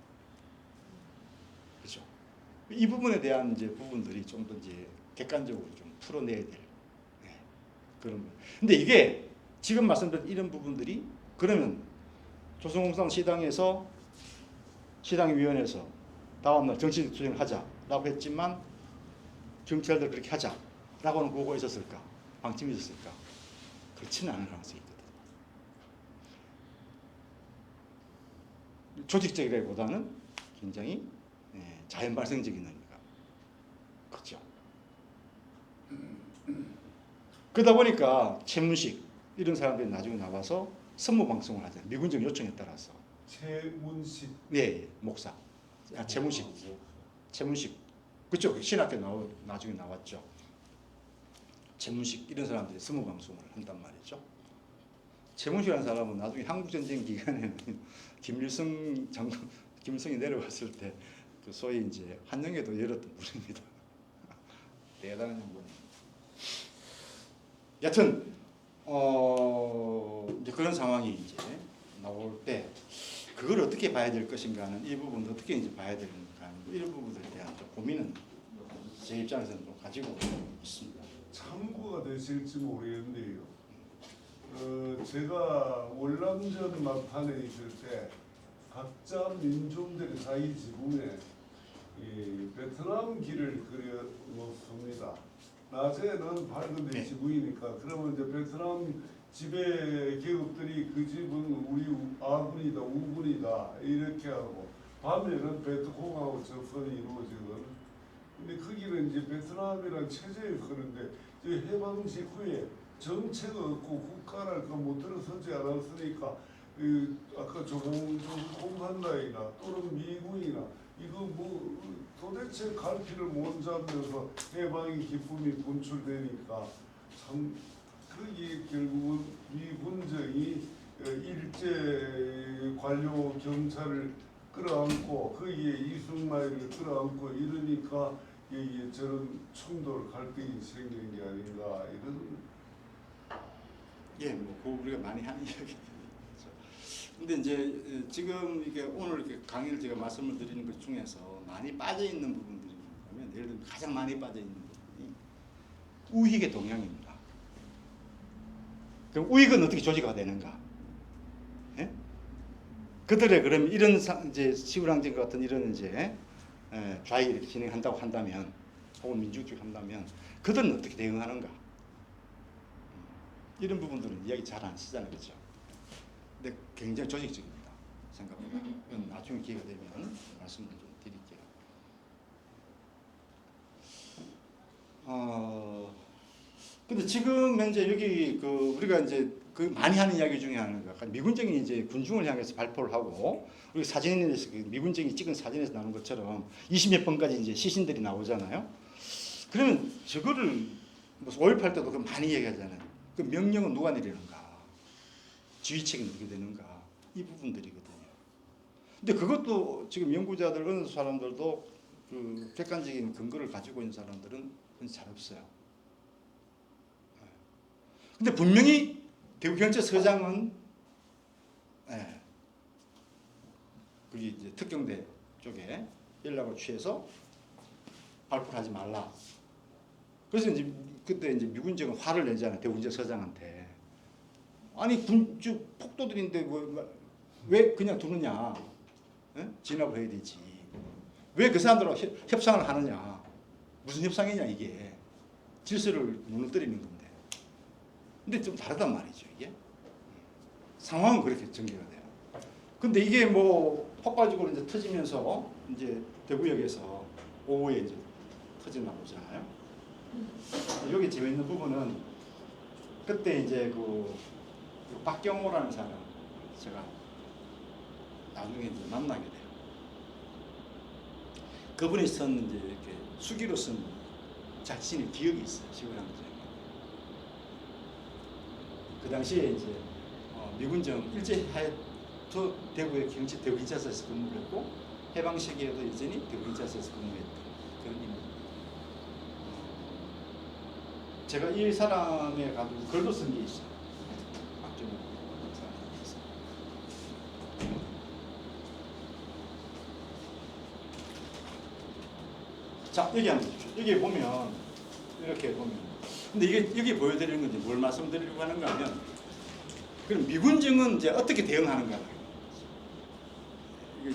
S5: 그렇죠? 이 부분에 대한 이제 부분들이 좀 더 이제 객관적으로 좀 풀어내야 될 그런 거. 근데 이게 지금 말씀드린 이런 부분들이 그러면 조선공산 시당에서 시당위원회에서 다음날 정치투쟁을 하자라고 했지만 경찰들 그렇게 하자라고는 보고가 있었을까? 방침이 있었을까? 그렇지는 않을 가능성이 있거든요. 조직적이라기보다는 굉장히 자연 발생적인 의미가 그렇죠. 그러다 보니까 최문식 이런 사람들이 나중에 나와서 선무 방송을 하잖아요. 미군적 요청에 따라서.
S6: 최문식.
S5: 네, 목사. 최문식. 그쪽 신학교 나중에 나왔죠. 최문식 이런 사람들이 선무 방송을 한단 말이죠. 최문식이라는 사람은 나중에 한국 전쟁 기간에 김일성이 내려왔을 때 그 소위 이제 한영에도 열었던 분입니다. 대단한 분이. 여튼 이제 그런 상황이 이제 나올 때 그걸 어떻게 봐야 될 것인가는 이 부분 어떻게 이제 봐야 되는가 이런 부분들에 대한 좀 고민은 제 입장에서는 좀 가지고 있습니다.
S6: 참고가 되실지 모르겠는데요. 제가 월남전 막판에 있을 때 각자 민족들이 자기 지붕에 이 베트남기를 그려 놓습니다. 낮에는 밝은 데
S5: 네.
S6: 지붕이니까 그러면 이제 베트남 지배 계급들이 그 집은 우리 아군이다 우군이다 이렇게 하고 밤에는 베트콩하고 접선이 이루어지거든. 근데 거기는 이제 베트남이란 체제에 그런데 해방 직후에 정체가 없고 국가를 못 들어서지 않았으니까 아까 공산당이나 또는 미국이나 이거 뭐 도대체 갈피를 못 잡면서 해방의 기쁨이 분출되니까 참 그게 결국은 미군정이 일제 관료 경찰을 끌어안고 거기에 이승만을 끌어안고 이러니까 이게 저런 충돌 갈등이 생기는 게 아닌가 이런.
S5: 예, 뭐 우리가 많이 하는 이야기죠. 근데 이제 지금 이게 오늘 이렇게 강의를 제가 말씀을 드리는 것 중에서 많이 빠져 있는 부분들이 뭐냐면 예를 들면 가장 많이 빠져 있는 부분이 우익의 동향입니다. 그럼 우익은 어떻게 조직화가 되는가? 예? 그들의 그럼 이런 이제 시우랑전 같은 이런 이제 좌익 이렇게 진행한다고 한다면 혹은 민주주의 한다면 그들은 어떻게 대응하는가? 이런 부분들은 이야기 잘 안 쓰잖아요, 그렇죠? 근데 굉장히 조직적입니다. 생각보다. 이건 나중에 기회가 되면 말씀을 좀 드릴게요. 근데 지금 현재 여기 그 우리가 이제 그 많이 하는 이야기 중에 하나가 미군정이 이제 군중을 향해서 발표를 하고 우리 사진에서 미군정이 찍은 사진에서 나오는 것처럼 20몇 번까지 이제 시신들이 나오잖아요. 그러면 저거를 무슨 5.18 때도 그 많이 얘기하잖아요. 그 명령은 누가 내리는가? 지휘책이 누게 되는가? 이 부분들이거든요. 근데 그것도 지금 연구자들 어느 사람들도 그 객관적인 근거를 가지고 있는 사람들은 잘 없어요. 근데 분명히 대구경찰서장은 예. 그게 이제 특경대 쪽에 연락을 취해서 발표를 하지 말라. 그래서 이제 그때 이제 미군정은 화를 내잖아요. 대운제 서장한테. 아니 군주 폭도들인데 왜 그냥 두느냐? 예? 진압을 해야 되지. 왜 그 사람들하고 협상을 하느냐? 무슨 협상이냐 이게. 질서를 무너뜨리는 건데. 근데 좀 다르단 말이죠 이게. 상황은 그렇게 전개가 돼요. 근데 이게 뭐 폭발적으로 이제 터지면서 이제 대구역에서 오후에 이제 터져 나오잖아요. 여기 재밌는 부분은 그때 이제 그 박경호라는 사람 제가 나중에 이제 만나게 돼요. 그분이 쓴 이제 이렇게 수기로 쓴 자신의 기억이 있어요. 시골항쟁. 그 당시에 이제 미군정 일제하에 대구의 대구 경찰서에서 근무를 했고 해방 시기에도 여전히 대구 경찰서에서 근무했던 그런 인물. 제가 이 사람에 가지고 글도 쓴 게 있어요. 박정호 사람에서. 자 여기 한번 보십시오. 여기 보면 이렇게 보면 근데 이게 여기 보여드리는 건지 뭘 말씀드리려고 하는가 하면 그럼 미군정은 이제 어떻게 대응하는가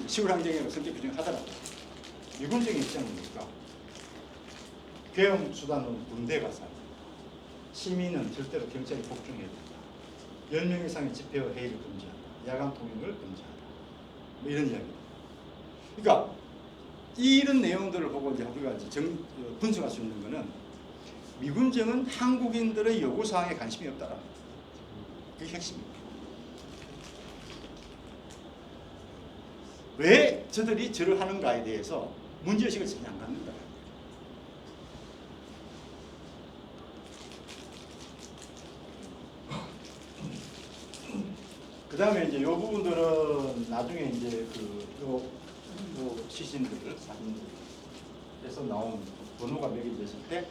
S5: 시골항쟁이라고 성격 규정하더라도 미군정의 입장은 뭡니까? 계엄 수단은 군대가 사 시민은 절대로 경찰에 복종해야 된다. 10명 이상의 집회와 회의를 금지한다. 야간 통행을 금지한다. 뭐 이런 이야기입니다. 그러니까 이런 내용들을 보고 이제 우리가 이제 분석할 수 있는 것은 미군정은 한국인들의 요구 사항에 관심이 없다라는 거예요. 그게 핵심입니다. 왜 저들이 저를 하는가에 대해서 문제의식을 전혀 안 갖는다. 그 다음에 이제 이 부분들은 나중에 이제 요 시신들, 사진들에서 나온 번호가 매겨졌을 때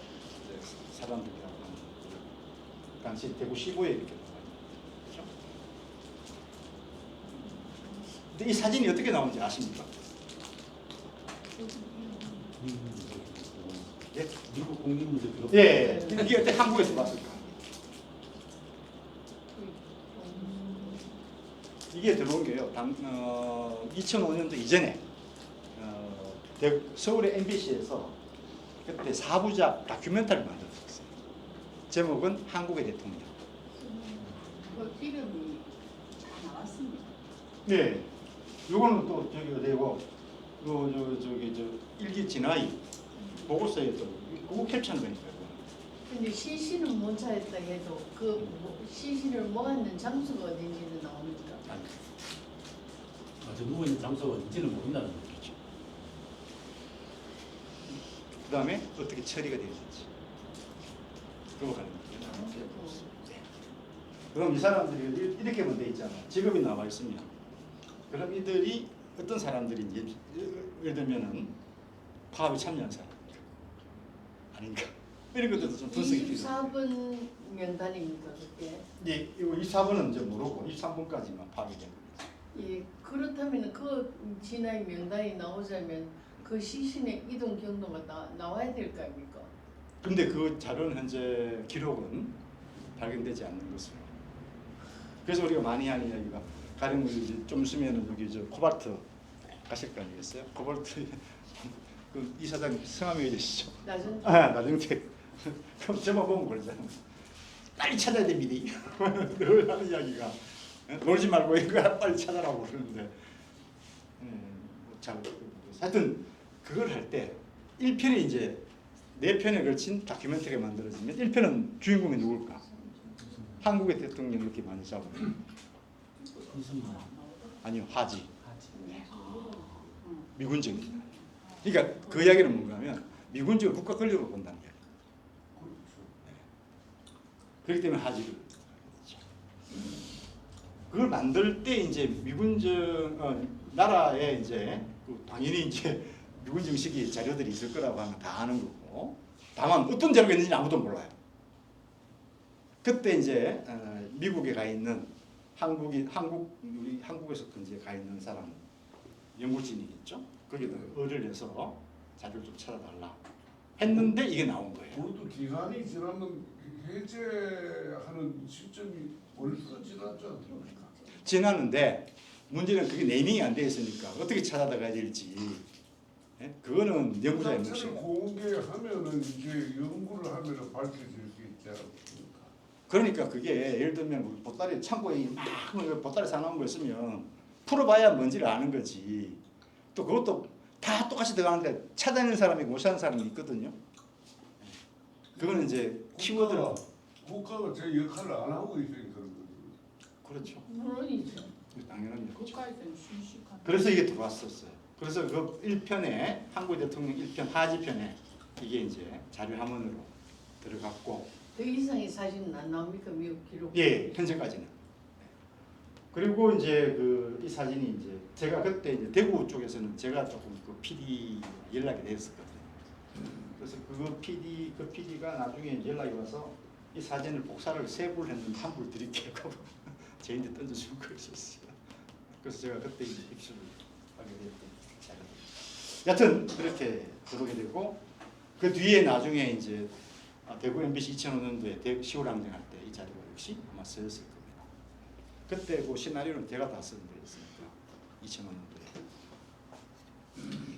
S5: 사람들이라고 하는 그 당시 대구 15에 이렇게 나와요. 그렇죠? 근데 이 사진이 어떻게 나오는지 아십니까? 예?
S7: 미국 공군들 그렇고
S5: 예, 이게 그때 한국에서 봤을까? 이게 들어온 게요. 2005년도 이전에 서울의 MBC에서 그때 4부작 다큐멘터리를 만들었어요. 제목은 한국의 대통령.
S3: 그 이름이 다 나왔습니다.
S5: 네, 요거는 또 저기 되고 일기 진화이 보고서에 또 그거 캡처한 거니까요.
S2: 근데 시신은 못 찾았다 해도 그 시신을 모았는 장소가 어딘지는 나옵니까?
S5: 아니,
S7: 저 누워 있는 장소가 어딘지는 모른다는 거죠.
S5: 그 다음에 어떻게 처리가 되었는지 그거 가는 거예요. 네. 그럼 이 사람들이 이렇게만 돼 있잖아. 직업이 나와 있으면 그럼 이들이 어떤 사람들인지 예를 들면은 파업에 참여한 사람인가 아닌가 이런 것들도 좀 분석이 필요해요.
S2: 24번 명단입니까 그때?
S5: 네, 이거 24번은 이제 모르고 23번까지만 파악이 된 거예요.
S2: 예, 그렇다면 그 진화의 명단이 나오자면 그 시신의 이동 경로가 나와야 될 거 아닙니까?
S5: 근데 그 자료는 현재 기록은 발견되지 않는 것으로. 그래서 우리가 많이 하는 이야기가 가령 좀 있으면은 여기 저 코발트 가실 거 아니겠어요? 코발트 그 이사장 성함이 왜 되시죠?
S2: 나중에
S5: 나정택. 그럼 저만 보면 그러잖아요. 빨리 찾아야 됩니다. 늘 하는 이야기가 놀지 말고 이거 빨리 찾아라고 그러는데 잘 하여튼 그걸 할 때 1편이 이제 4편에 걸친 다큐멘터리가 만들어지면 1편은 주인공이 누굴까? 한국의 대통령 이렇게 많이 잡으면
S7: 무슨 말?
S5: 아니요 하지
S7: 하지.
S5: 미군정입니다. 그러니까 그 이야기는 뭔가 하면 미군정을 국가 권력으로 본다는 거예요. 그렇기 때문에 하지를 그걸 만들 때 이제 미군정 나라에 이제 당연히 이제 미군정식이 자료들이 있을 거라고 하면 다 아는 거고 다만 어떤 자료가 있는지 아무도 몰라요. 그때 이제 미국에 가 있는 우리 한국에서 이제 가 있는 사람 연구진이 있죠. 거기다 의뢰를 해서 자료를 좀 찾아달라 했는데 이게 나온 거예요.
S6: 그것도 기간이 지나면 해제하는 시점이 벌써 지났지 않습니까?
S5: 지났는데 문제는 그게 네이밍이 안 돼 있으니까 어떻게 찾아다가야 될지. 예? 그거는 연구자의
S6: 자체를
S5: 몫이에요.
S6: 공개하면은 이제 연구를 하면은 밝혀질 수 있지 않습니까?
S5: 그러니까 그게 예를 들면 우리 보따리 창고에 막 보따리 사놓은 거 있으면 풀어봐야 뭔지를 아는 거지. 또 그것도 다 똑같이 들어가는데 찾아내는 사람이 못 찾는 사람이 있거든요. 그거는 이제 키워드를
S6: 국가가 제 역할을 안 하고 있으니까 그런 거죠.
S5: 그렇죠.
S2: 물론이죠.
S5: 당연한 거죠.
S3: 국가에서는 순식간.
S5: 그래서 이게 들어왔었어요. 그래서 그 1편에 한국 대통령 1편 하지편에 이게 이제 자료 화면으로 들어갔고
S2: 더 이상의 사진은 안 나옵니까? 미국 기록.
S5: 예, 현재까지는. 그리고 이제 그 이 사진이 이제 제가 그때 이제 대구 쪽에서는 제가 조금 그 PD 연락이 됐었거든요. 그래서 그 PD가 나중에 연락이 와서 이 사진을 복사를 3부를 했는데 한 부를 드릴게요 하고 저희한테 던져준 거였었어요. 그래서 제가 그때 이제 입수를 하게 됐던 자료. 여튼 그렇게 들어오게 되고 그 뒤에 나중에 이제 대구 MBC 2005년도에 10월 항쟁할 때 이 자료가 역시 아마 쓰였을 겁니다. 그때 그 시나리오는 제가 다 쓴 거였으니까 2005년도에.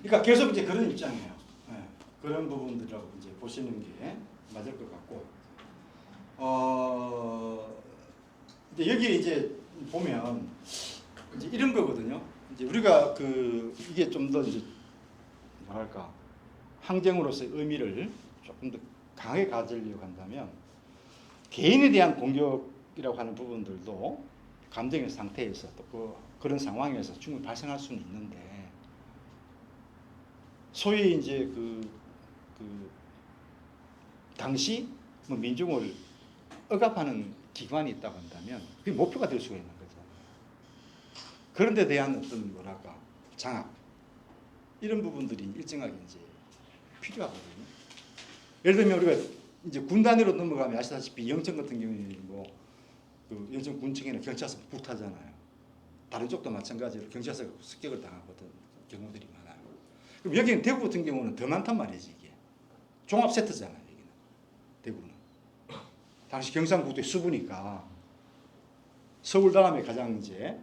S5: 그러니까 계속 이제 그런 입장이에요. 네. 그런 부분들하고 이제 보시는 게 맞을 것 같고, 이제 여기 이제 보면 이제 이런 거거든요. 이제 우리가 그 이게 좀 더 이제 뭐랄까 항쟁으로서의 의미를 조금 더 강하게 가지려고 한다면 개인에 대한 공격이라고 하는 부분들도 감정의 상태에서 또 그런 상황에서 충분히 발생할 수는 있는데 소위 이제 그 당시 뭐 민중을 억압하는 기관이 있다고 한다면 그게 목표가 될 수가 있는 거죠. 그런 데 대한 어떤 뭐랄까 장악 이런 부분들이 일정하게 이제 필요하거든요. 예를 들면 우리가 이제 군 단위로 넘어가면 아시다시피 영천 같은 경우에는 그 영천 군청에는 경찰서 불타잖아요. 다른 쪽도 마찬가지로 경찰서가 습격을 당하거든 경우들이 많아요. 그럼 여기는 대구 같은 경우는 더 많단 말이지 이게. 종합 세트잖아요 여기는. 대구는. 당시 경상북도의 수부니까 서울 다음에 가장 이제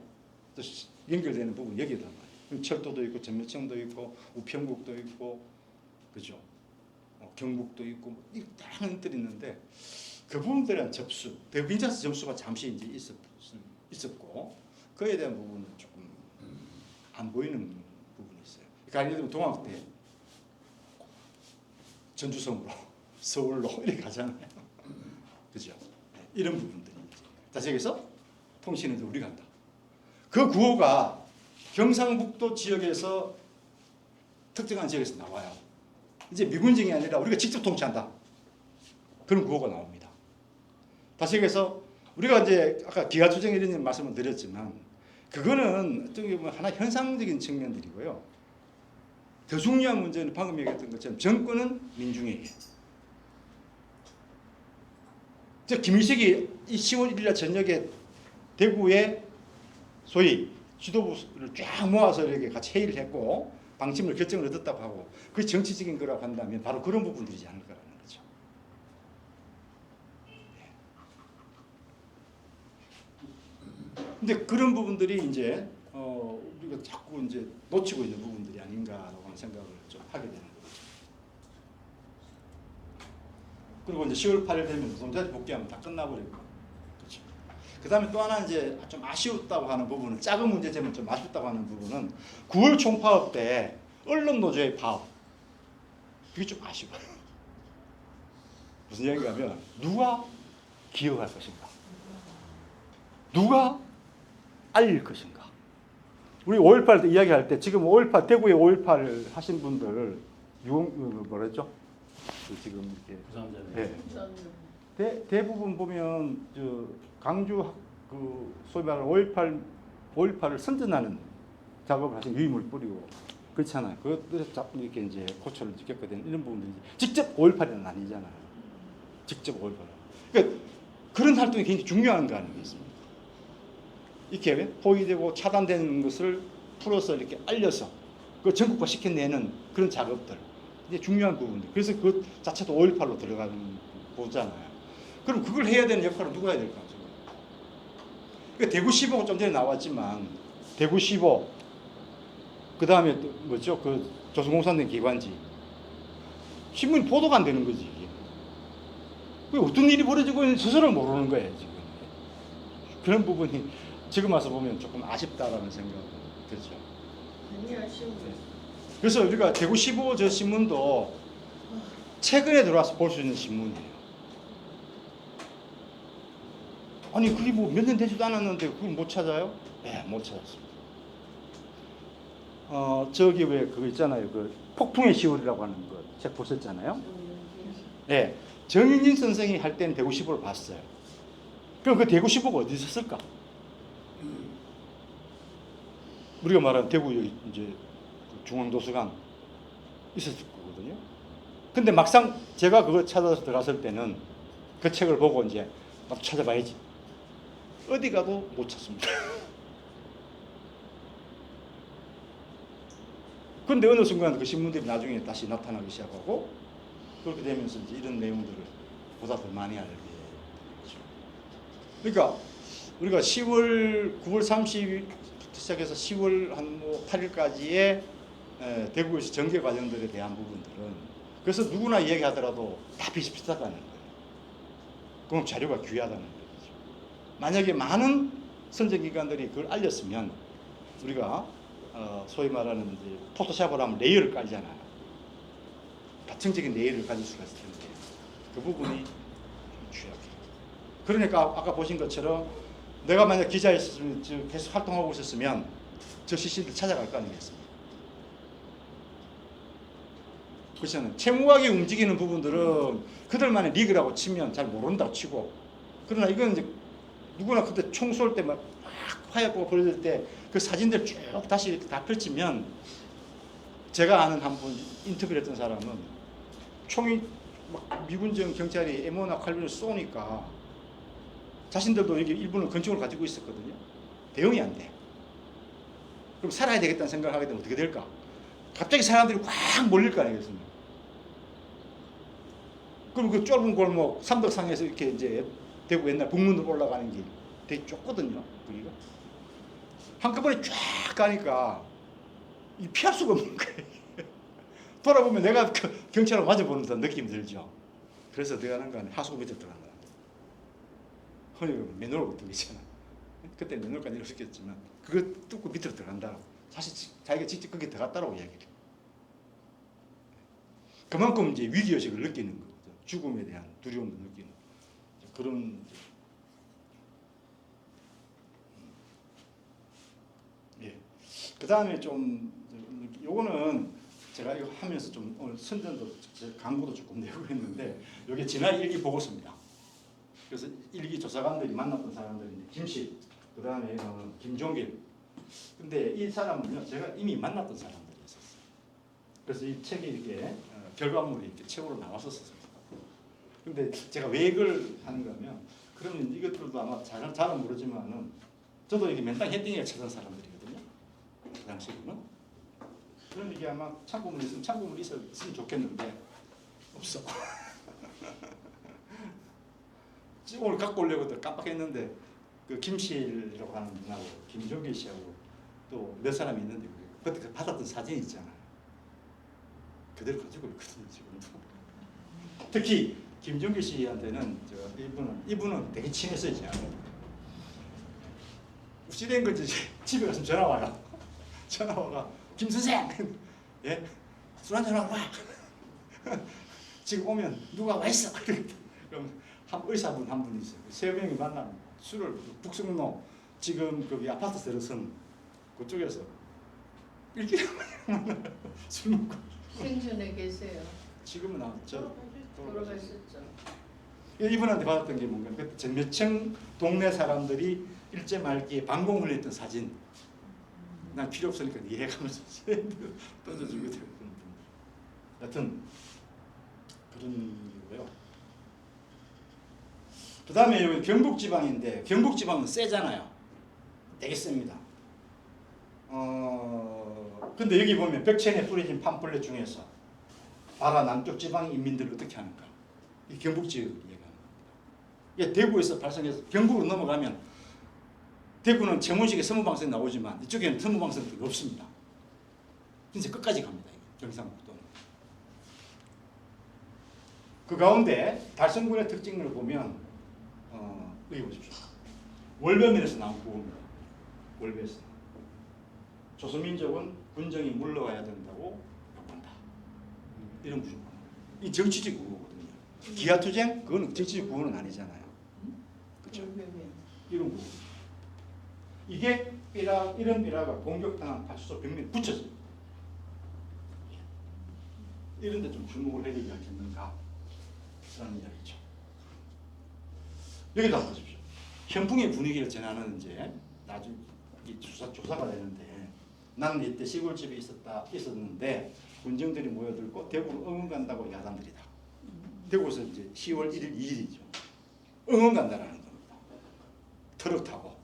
S5: 또 연결되는 부분 여기단 말이에요. 철도도 있고 전매청도 있고 우평국도 있고 그죠. 경북도 있고 다양한 것들이 있는데 그 부분들에 대한 접수, 대구 경찰서 접수가 잠시 이제 있었고 그에 대한 부분은 조금 안 보이는 부분이 있어요. 그러니까 예를 들면 동학 때 전주성으로 서울로 이렇게 가잖아요. 그죠? 이런 부분들이 다시 여기서 통신에도 우리 간다. 그 구호가 경상북도 지역에서 특정한 지역에서 나와요. 이제 미군정이 아니라 우리가 직접 통치한다. 그런 구호가 나옵니다. 다시 얘기해서 우리가 이제 아까 기하투쟁 이런 말씀을 드렸지만 그거는 어떻게 보면 하나 현상적인 측면들이고요. 더 중요한 문제는 방금 얘기했던 것처럼 정권은 민중에게. 즉 김일식이 이 10월 1일 저녁에 대구에 소위 지도부를 쫙 모아서 이렇게 같이 회의를 했고 방침을 결정을 얻었다고 하고 그게 정치적인 거라고 한다면 바로 그런 부분들이지 않을까라는 거죠. 근데 그런 부분들이 이제 우리가 자꾸 이제 놓치고 있는 부분들이 아닌가라고 하는 생각을 좀 하게 되는 거죠. 그리고 이제 10월 8일 되면 노동자들 복귀하면 다 끝나버리고 그렇죠. 그 다음에 또 하나 이제 좀 아쉬웠다고 하는 부분은 작은 문제점은 좀 아쉽다고 하는 부분은 9월 총파업 때 언론 노조의 파업 그게 좀 아쉬워요. 무슨 얘기냐면 누가 기억할 것인가? 누가 알릴 것인가? 우리 5.18 때 이야기할 때 지금 5.18 대구에 5.18 하신 분들 뭐랬죠? 지금 이렇게
S7: 부산자네.
S5: 대부분 보면 저 강주 그 소위 말하는 5.18을 선전하는 작업을 하신 유임을 뿌리고 그렇잖아요. 그것들에서 자꾸 이렇게 이제 고초를 느꼈거든요. 이런 부분들이 직접 5.18은 아니잖아요. 직접 5.18. 그러니까 그런 활동이 굉장히 중요한 거 아니겠습니까? 5.18 때 이야기할 때 지금 5.18 대구에 5.18 하신 분들 6.25 때 대부분 보면 저 강주 그 소위 말하는 5.18을 선전하는 작업을 하신 유임을 뿌리고 그렇잖아요. 그것들에서 자꾸 이렇게 이제 고초를 느꼈거든요. 이런 부분들이 직접 5.18은 아니잖아요. 직접 5.18. 그러니까 그런 활동이 굉장히 중요한 거 아니겠습니까? 이렇게 포위되고 차단되는 것을 풀어서 이렇게 알려서 그 전국화 시켜내는 그런 작업들 이게 중요한 부분들. 그래서 그 자체도 5.18로 들어가는 거잖아요. 그럼 그걸 해야 되는 역할은 누가 해야 될까? 그 대구 15가 좀 전에 나왔지만 대구 15 그 다음에 또 뭐죠? 그 조선공산당 기관지 신문 보도가 안 되는 거지 이게. 그 어떤 일이 벌어지고 있는지 스스로 모르는 거예요 지금. 그런 부분이 지금 와서 보면 조금 아쉽다라는 생각이 들죠.
S2: 많이 아쉬운 거.
S5: 그래서 우리가 대구 15 저 신문도 최근에 들어와서 볼 수 있는 신문이에요. 아니 그게 뭐 몇 년 되지도 않았는데 그걸 못 찾아요? 네, 못 찾았습니다. 저기 왜 그거 있잖아요. 그 폭풍의 10월이라고 하는 거 책 보셨잖아요. 네, 정인진 선생이 할 때는 대구 15를 봤어요. 그럼 그 대구 15가 어디 있었을까? 우리가 말하는 대구 이제 중앙도서관 있었을 거거든요. 근데 막상 제가 그거 찾아서 들어갔을 때는 그 책을 보고 이제 나도 찾아봐야지. 어디 가도 못 찾습니다. 근데 어느 순간 그 신문들이 나중에 다시 나타나기 시작하고 그렇게 되면서 이제 이런 내용들을 보다 더 많이 알게 되죠. 그러니까 우리가 9월 30일부터 시작해서 10월 한 뭐 8일까지의 대구에서 전개 과정들에 대한 부분들은 그래서 누구나 얘기하더라도 다 비슷비슷하다는 거예요. 그럼 자료가 귀하다는 거죠. 만약에 많은 선정기관들이 그걸 알렸으면 우리가 소위 말하는 이제 포토샵을 하면 레이어를 깔잖아요. 다층적인 레이어를 가질 수가 있을 텐데 그 부분이 취약해요. 그러니까 아까 보신 것처럼 내가 만약 기자였으면 계속 활동하고 있었으면 저 CC를 찾아갈 거 아니겠습니까? 그렇잖아요. 채무하게 움직이는 부분들은 그들만의 리그라고 치면 잘 모른다고 치고 그러나 이건 이제 누구나 그때 총 쏠 때 막 화약고가 벌어질 때 그 사진들 쭉 다시 이렇게 다 펼치면 제가 아는 한 분 인터뷰를 했던 사람은 총이 막 미군정 경찰이 M1나 칼빈을 쏘니까 자신들도 여기 일부는 건축을 가지고 있었거든요. 대응이 안 돼. 그럼 살아야 되겠다는 생각을 하게 되면 어떻게 될까? 갑자기 사람들이 확 몰릴 거 아니겠습니까? 그럼 그 좁은 골목 삼덕상에서 이렇게 이제 대구 옛날 북문으로 올라가는 길 되게 좁거든요. 거기가 한꺼번에 쫙 가니까 피할 수가 없는 거예요. 돌아보면 내가 그 경찰을 맞아보는 듯한 느낌이 들죠. 그래서 어떻게 하는 거 아니에요? 하수구 밑에 들어간다. 흔히 맨홀 같은 거 있잖아. 그때 맨홀까지 이렇겠지만 그거 뚫고 밑으로 들어간다고. 사실 자기가 직접 거기 들어갔다라고 이야기를 해요. 그만큼 이제 위기의식을 느끼는 거죠. 죽음에 대한 두려움을 느끼는 그런. 예. 그 다음에 좀 요거는 제가 이거 하면서 좀 오늘 선전도 광고도 조금 내고 했는데 이게 지난 일기 보고서입니다. 그래서 일기 조사관들이 만났던 사람들인데 김실, 그 다음에 김종길. 근데 이 사람은요 제가 이미 만났던 사람들이 있었어요. 그래서 이 책이 이렇게 결과물이 이렇게 책으로 나왔었습니다. 근데 제가 왜 이걸 하는가 하면 그러면 이것들도 아마 잘은 모르지만은 저도 이게 맨땅 헤딩을 찾은 사람들이거든요. 그 당시에는. 그럼 이게 아마 참고문이 있으면 참고문이 있었으면 좋겠는데 없어. 오늘 갖고 오려고 깜빡했는데 그 김실이라고 하는 분하고 김종길 씨하고 또 몇 사람이 있는데 그때 받았던 사진이 있잖아요. 그대로 가지고 있거든요 지금도. 특히 김종길 씨한테는 제가 이분은 되게 친했어요 제가. 우찌된 건지 집에 가서 전화 와요. 전화 와가 김 선생, 예, 술 한잔 하고 와. 지금 오면 누가 와 있어. 그럼 한 의사분 한 분이 있어요. 세 명이 만나면 술을 북성로 지금 거기 아파트 들어선 그쪽에서 일주일에 술 먹고.
S2: 생전에 계세요.
S5: 지금은
S2: 돌아가셨죠.
S5: 이분한테 받았던 게 뭔가 그때 전매청 동네 사람들이 일제 말기에 방공을 했던 사진. 난 필요 없으니까 네 해가면서 던져주게 되고 여튼 그런 거고요. 그 다음에 여기 경북지방인데 경북지방은 세잖아요. 되게 셉니다. 근데 여기 보면 벽천에 뿌려진 팜플렛 중에서 바라 남쪽 지방 인민들을 어떻게 하는가? 이 경북 지역을 얘기하는 겁니다. 이게 대구에서 발생해서 경북으로 넘어가면 대구는 최문식의 서무방송이 나오지만 이쪽에는 서무방송이 없습니다. 진짜 끝까지 갑니다. 경상북도는. 그 가운데 달성군의 특징을 보면 여기 보십시오. 월변면에서 나온 구호입니다. 월변에서. 조선민족은 군정이 물러와야 된다고 요구한다. 이런 구조. 이 정치적 구호거든요. 기아투쟁? 그건 정치적 구호는 아니잖아요. 그렇죠? 이런 구호. 이게 이런 삐라가 공격당한 파출소 벽면에 붙여져요. 이런 데 좀 주목을 해야 되지 않겠는가? 라는 이야기죠. 여기도 한번 보십시오. 현풍의 분위기를 전하는 이제 나중에 조사가 되는데 나는 이때 시골집에 있었는데 군정들이 모여들고 대구로 응원 간다고 야단들이다. 대구에서 이제 10월 1일 2일이죠. 응원 간다라는 겁니다. 트럭 타고.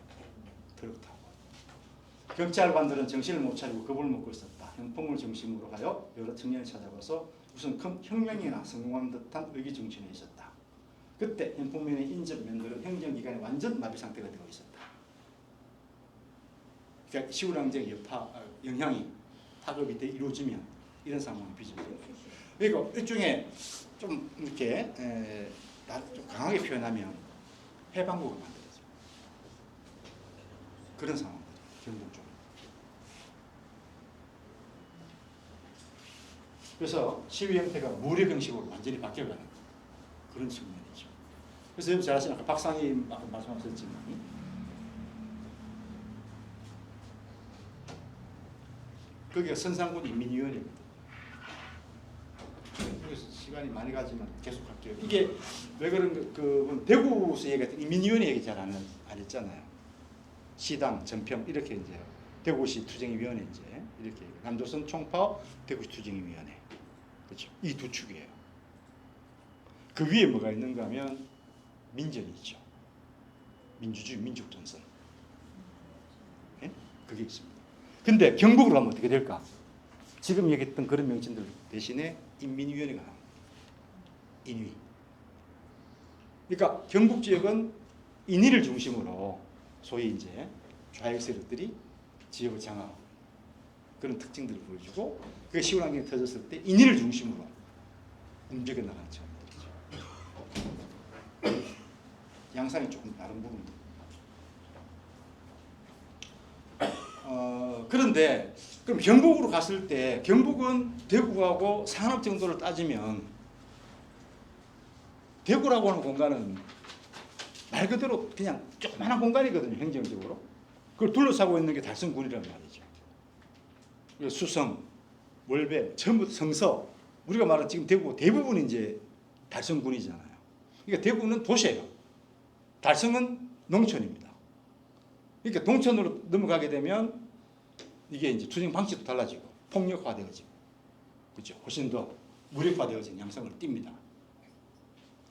S5: 경찰관들은 정신을 못 차리고 겁을 먹고 있었다. 현풍을 중심으로 하여 여러 청년이 찾아와서 무슨 큰 혁명이나 성공한 듯한 의기정신에 있었다. 그때 현풍면의 인접면들은 행정기관에 완전 마비 상태가 되어 있었다. 그러니까 시우랑제의 여파, 영향이 타격이 이루어지면 이런 상황이 빚어져요. 그리고 일종의 좀 이렇게 좀 강하게 표현하면 해방국을 만들어죠. 그런 상황. 경북 쪽. 그래서 시위 형태가 무력 형식으로 완전히 바뀌어가는 그런 측면이죠. 그래서 여러분 잘 아시는 아까 박상희 아까 말씀하셨지만 거기가 선상군 인민위원회거든요. 그래서 시간이 많이 가지만 계속 할게요. 이게 왜 그런 그 대구에서 얘기했던 인민위원회 얘기 잘 안 했잖아요. 시당, 전평 이렇게 이제 대구시 투쟁위원회 이제 이렇게 남조선 총파 대구시 투쟁위원회 그렇죠. 이 두 축이에요. 그 위에 뭐가 있는가 하면 민전이 있죠. 민주주의, 민족전선. 네? 그게 있습니다. 근데 경북으로 하면 어떻게 될까? 지금 얘기했던 그런 명칭들 대신에 인민위원회가 나옵니다. 인위. 그러니까 경북 지역은 인위를 중심으로 소위 이제 좌익 세력들이 지역을 장악하고 그런 특징들을 보여주고 그게 시골 환경이 터졌을 때 인위를 중심으로 움직여 나가는 측면들이죠. 양상이 조금 다른 부분도. 그런데 그럼 경북으로 갔을 때 경북은 대구하고 산업 정도를 따지면 대구라고 하는 공간은 말 그대로 그냥 조그마한 공간이거든요. 행정적으로. 그걸 둘러싸고 있는 게 달성군이란 말이죠. 수성, 월배, 전부 성서. 우리가 말하는 지금 대구 대부분이 이제 달성군이잖아요. 그러니까 대구는 도시예요. 달성은 농촌입니다. 그러니까 동촌으로 넘어가게 되면 이게 이제 투쟁 방식도 달라지고 폭력화되어지고 그렇죠. 훨씬 더 무력화되어진 양상을 띱니다.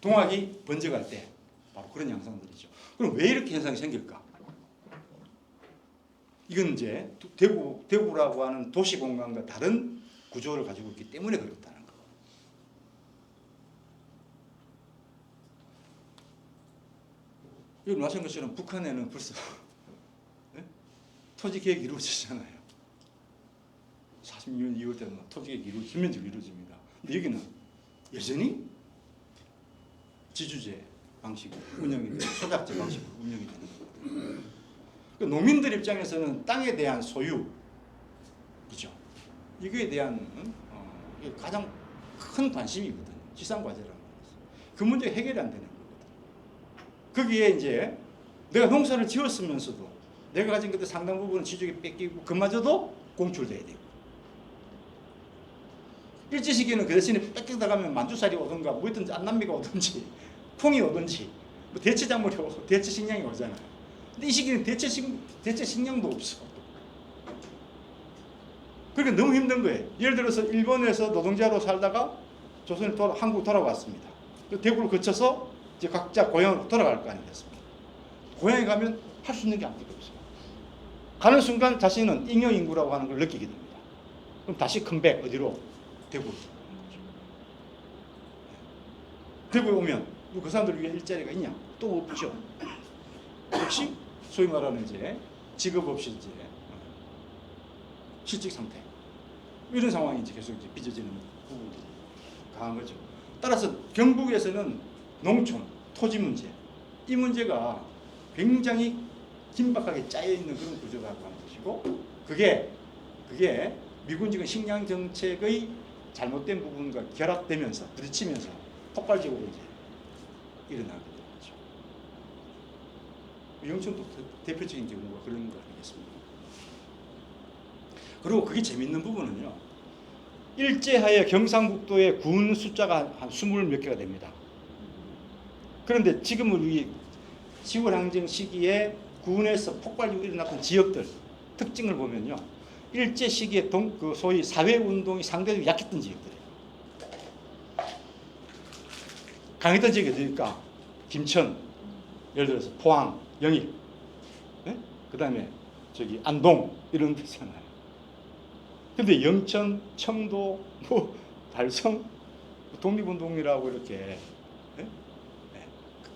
S5: 동학이 번져갈 때 바로 그런 양상들이죠. 그럼 왜 이렇게 현상이 생길까? 이건 이제 대구라고 하는 도시 공간과 다른 구조를 가지고 있기 때문에 그렇다는 거. 여러분 아시는 것처럼 북한에는 벌써 네? 토지 계획이 이루어지잖아요. 46년 2월 때는 토지 계획이 전면적으로 이루어집니다. 근데 여기는 여전히 지주제 방식으로 운영이 되는 소작제 방식으로 운영이 되는 거거든요. 그러니까 농민들 입장에서는 땅에 대한 소유, 그죠? 이거에 대한 이게 가장 큰 관심이거든요. 지상과제라는 거죠. 그 문제 해결이 안 되는 거거든요. 거기에 이제 내가 농사를 지었으면서도 내가 가진 것들 상당 부분은 지주에게 뺏기고 그마저도 공출돼야 되고. 일제시기에는 그 대신에 뺏기다 가면 만주살이 오든가 뭐든지 안남미가 오든지 콩이 오든지 뭐 대체 작물이 오고 대체 식량이 오잖아요. 근데 이 시기는 대체 식량도 없어. 그러니까 너무 힘든 거예요. 예를 들어서 일본에서 노동자로 살다가 조선에 한국 돌아왔습니다. 대구를 거쳐서 이제 각자 고향으로 돌아갈 거 아니겠습니까? 고향에 가면 할 수 있는 게 아무것도 없어요. 가는 순간 자신은 잉여 인구라고 하는 걸 느끼게 됩니다. 그럼 다시 컴백 어디로? 대구로. 대구에 오면 그 사람들 위해 일자리가 있냐? 또 없죠. 역시 소위 말하는 이제 직업 없이 이제 실직 상태 이런 상황이 이제 계속 이제 빚어지는 부분이 강한 거죠. 따라서 경북에서는 농촌 토지 문제 이 문제가 굉장히 긴박하게 짜여 있는 그런 구조라고 하는 것이고 그게 미군지군 식량 정책의 잘못된 부분과 결합되면서 부딪히면서 폭발적으로 이제 일어나게 되는 거죠. 영천도 대표적인 경우가 그런 거 아니겠습니까? 그리고 그게 재밌는 부분은요. 일제하에 경상북도의 군 숫자가 한 20몇 개가 됩니다. 그런데 지금은 이 10월 항쟁 시기에 군에서 폭발적으로 일어났던 지역들 특징을 보면요. 일제 시기에 그 소위 사회운동이 상대적으로 약했던 지역들이에요. 강했던 지역이 어디입니까? 김천, 예를 들어서 포항, 영일, 네? 그 다음에 저기 안동 이런 데잖아요. 근데 영천, 청도, 뭐 달성, 독립운동이라고 이렇게 네? 네.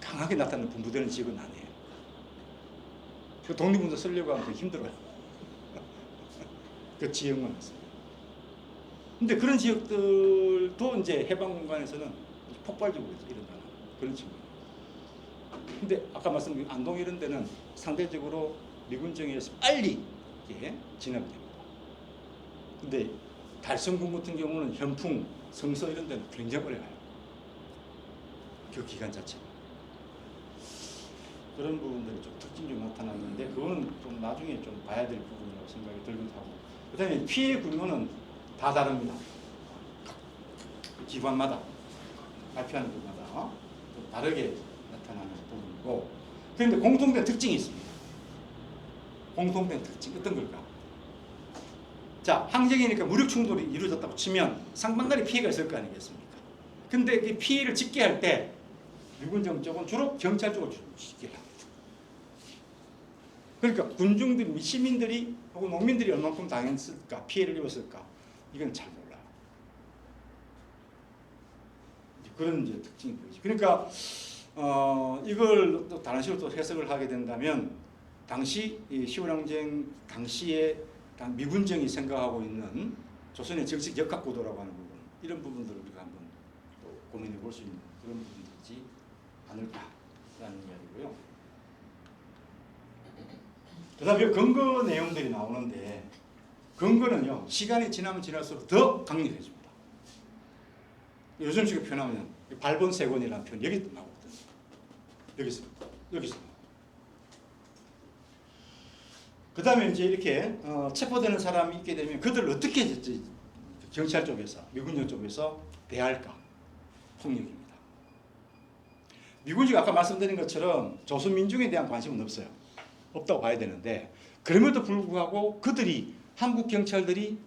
S5: 강하게 나타나는 분부되는 지역은 아니에요. 그 독립운동 쓰려고 하면 되게 힘들어요. 그 지역만 있습니다. 근데 그런 지역들도 이제 해방 공간에서는 폭발적으로 일어나는 그런 친구예요. 근데 아까 말씀드린 안동 이런 데는 상대적으로 미군 정예에서 빨리 진압이 됩니다. 근데 달성군 같은 경우는 현풍, 성서 이런 데는 굉장히 오래 가요. 그 기간 자체가. 그런 부분들이 좀 특징이 좀 나타났는데 그거는 좀 나중에 좀 봐야 될 부분이라고 생각이 들기도 하고 그 다음에 피해 규모는 다 다릅니다. 기관마다 발표하는 것마다 좀 다르게 나타나는 부분이고 그런데 공통된 특징이 있습니다. 공통된 특징 어떤 걸까? 자, 항쟁이니까 무력 충돌이 이루어졌다고 치면 상반간에 피해가 있을 거 아니겠습니까? 근데 이 피해를 집계 할 때 미군정 쪽은 주로 경찰 쪽으로 집계를 합니다. 그러니까 군중들, 시민들이 혹은 농민들이 얼마큼 당했을까, 피해를 입었을까 이건 잘 몰라요. 그런 이제 특징이 보이죠. 그러니까 이걸 또 다른 식으로 또 해석을 하게 된다면 당시 이 10월 항쟁 당시에 미군정이 생각하고 있는 조선의 정식 역학구도라고 하는 부분 이런 부분들을 우리가 한번 또 고민해 볼 수 있는 그런 부분이지 않을까라는 이야기고요. 그 다음에 근거 내용들이 나오는데 근거는요 시간이 지나면 지날수록 더 강력해집니다. 요즘식으로 표현하면 발본세곤이라는 표현 여기 나오거든요. 여기서 그 다음에 이제 이렇게 체포되는 사람이 있게 되면 그들을 어떻게 경찰 쪽에서 미군정 쪽에서 대할까 폭력입니다. 미군지가 아까 말씀드린 것처럼 조선민중에 대한 관심은 없어요. 없다고 봐야 되는데 그럼에도 불구하고 그들이 한국 경찰들이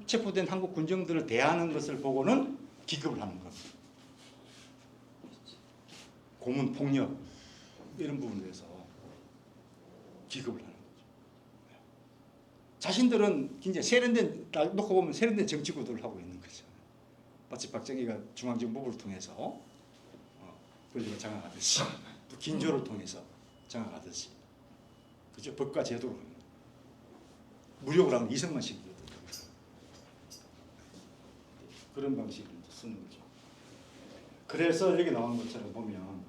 S5: 체포된 한국 군정들을 대하는 것을 보고는 기급을 하는 겁니다. 고문, 폭력 이런 부분에서 기급을 하는 거죠. 자신들은 굉장히 세련된 놓고 보면 세련된 정치 구도를 하고 있는 거죠. 마치 박정희가 중앙정보부를 통해서 권력을 장악하듯이 또 긴조를 통해서 장악하듯이 그죠? 법과 제도로 무력으로 하면 이승만 식이거든요. 그런 방식을 쓰는 거죠. 그래서 여기 나오는 것처럼 보면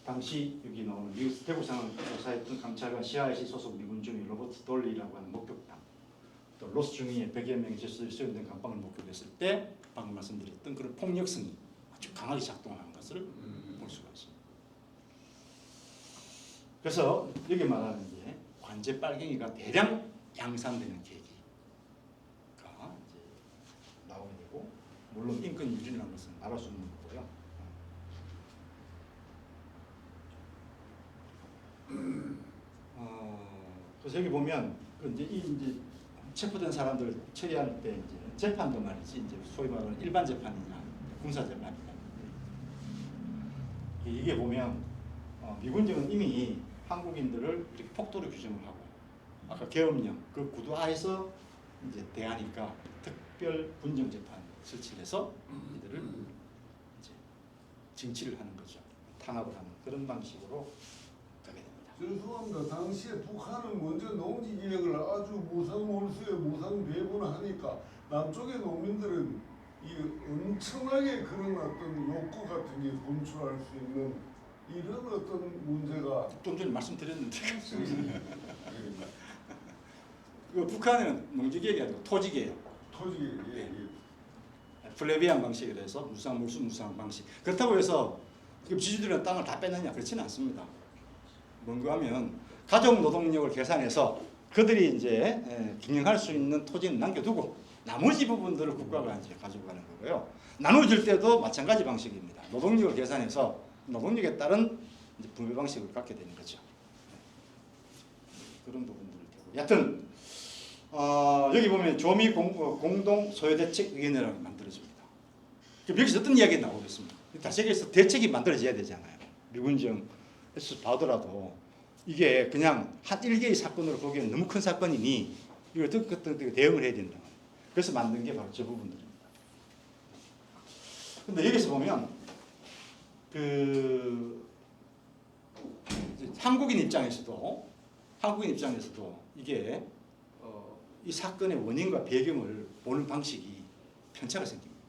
S5: 당시 여기 나오는 미국 대구 상황을 조사했던 감찰관 CIC 소속 미군 중위 로버트 돌리라고 하는 목격담 또 로스 중위에 100여 명이 수용된 감방을 목격했을 때 방금 말씀드렸던 그런 폭력성이 아주 강하게 작동하는 것을 볼 수가 있습니다. 그래서 여기 말하는 게 관제 빨갱이가 대량 양산되는 계기가 이제 나오게 되고 물론 인권 유린이라는 것은 말할 수 없는 거고요. 그래서 여기 보면 이제 이제 체포된 사람들을 처리할 때 이제 재판도 말이지 이제 소위 말하는 일반 재판이냐 군사 재판이냐 이게 보면 미군정은 이미 한국인들을 이렇게 폭도로 규정을 하고 아까 계엄령 그 구도 하에서 이제 대하니까 특별 군정재판 설치해서 이들을 이제 징치를 하는 거죠. 탄압을 하는 그런 방식으로 가게 됩니다.
S6: 죄송합니다. 당시에 북한은 먼저 농지개혁을 아주 무상몰수에 무상배분하니까 남쪽의 농민들은 이 엄청나게 그런 어떤 욕구 같은 게 분출할 수 있는 이런 어떤 문제가
S5: 좀 전에 말씀드렸는데 그 북한은 농지개혁이 아니고 토지개혁,
S6: 토지
S5: 플레비안 방식이라 해서 무상몰수 무상 방식. 그렇다고 해서 지금 지주들은 땅을 다 뺏느냐 그렇지는 않습니다. 뭔가 하면 가족 노동력을 계산해서 그들이 이제 경영할 수 있는 토지는 남겨두고 나머지 부분들을 국가가 이제 가지고 가는 거고요. 나눠줄 때도 마찬가지 방식입니다. 노동력을 계산해서 노동력에 따른 이제 분배 방식을 갖게 되는 거죠. 그런 부분들이 되고. 여하튼 여기 보면 조미 공동 소요대책위원회라고 만들어집니다. 그럼 여기서 어떤 이야기가 나오겠습니까? 다시에서 대책이 만들어져야 되잖아요. 미군정에서 봐더라도 이게 그냥 한 일개의 사건으로 보기에는 너무 큰 사건이니 이걸 어떻게 대응을 해야 된다. 그래서 만든 게 바로 저 부분들입니다. 근데 여기서 보면 그 한국인 입장에서도 이게 이 사건의 원인과 배경을 보는 방식이 편차가 생깁니다.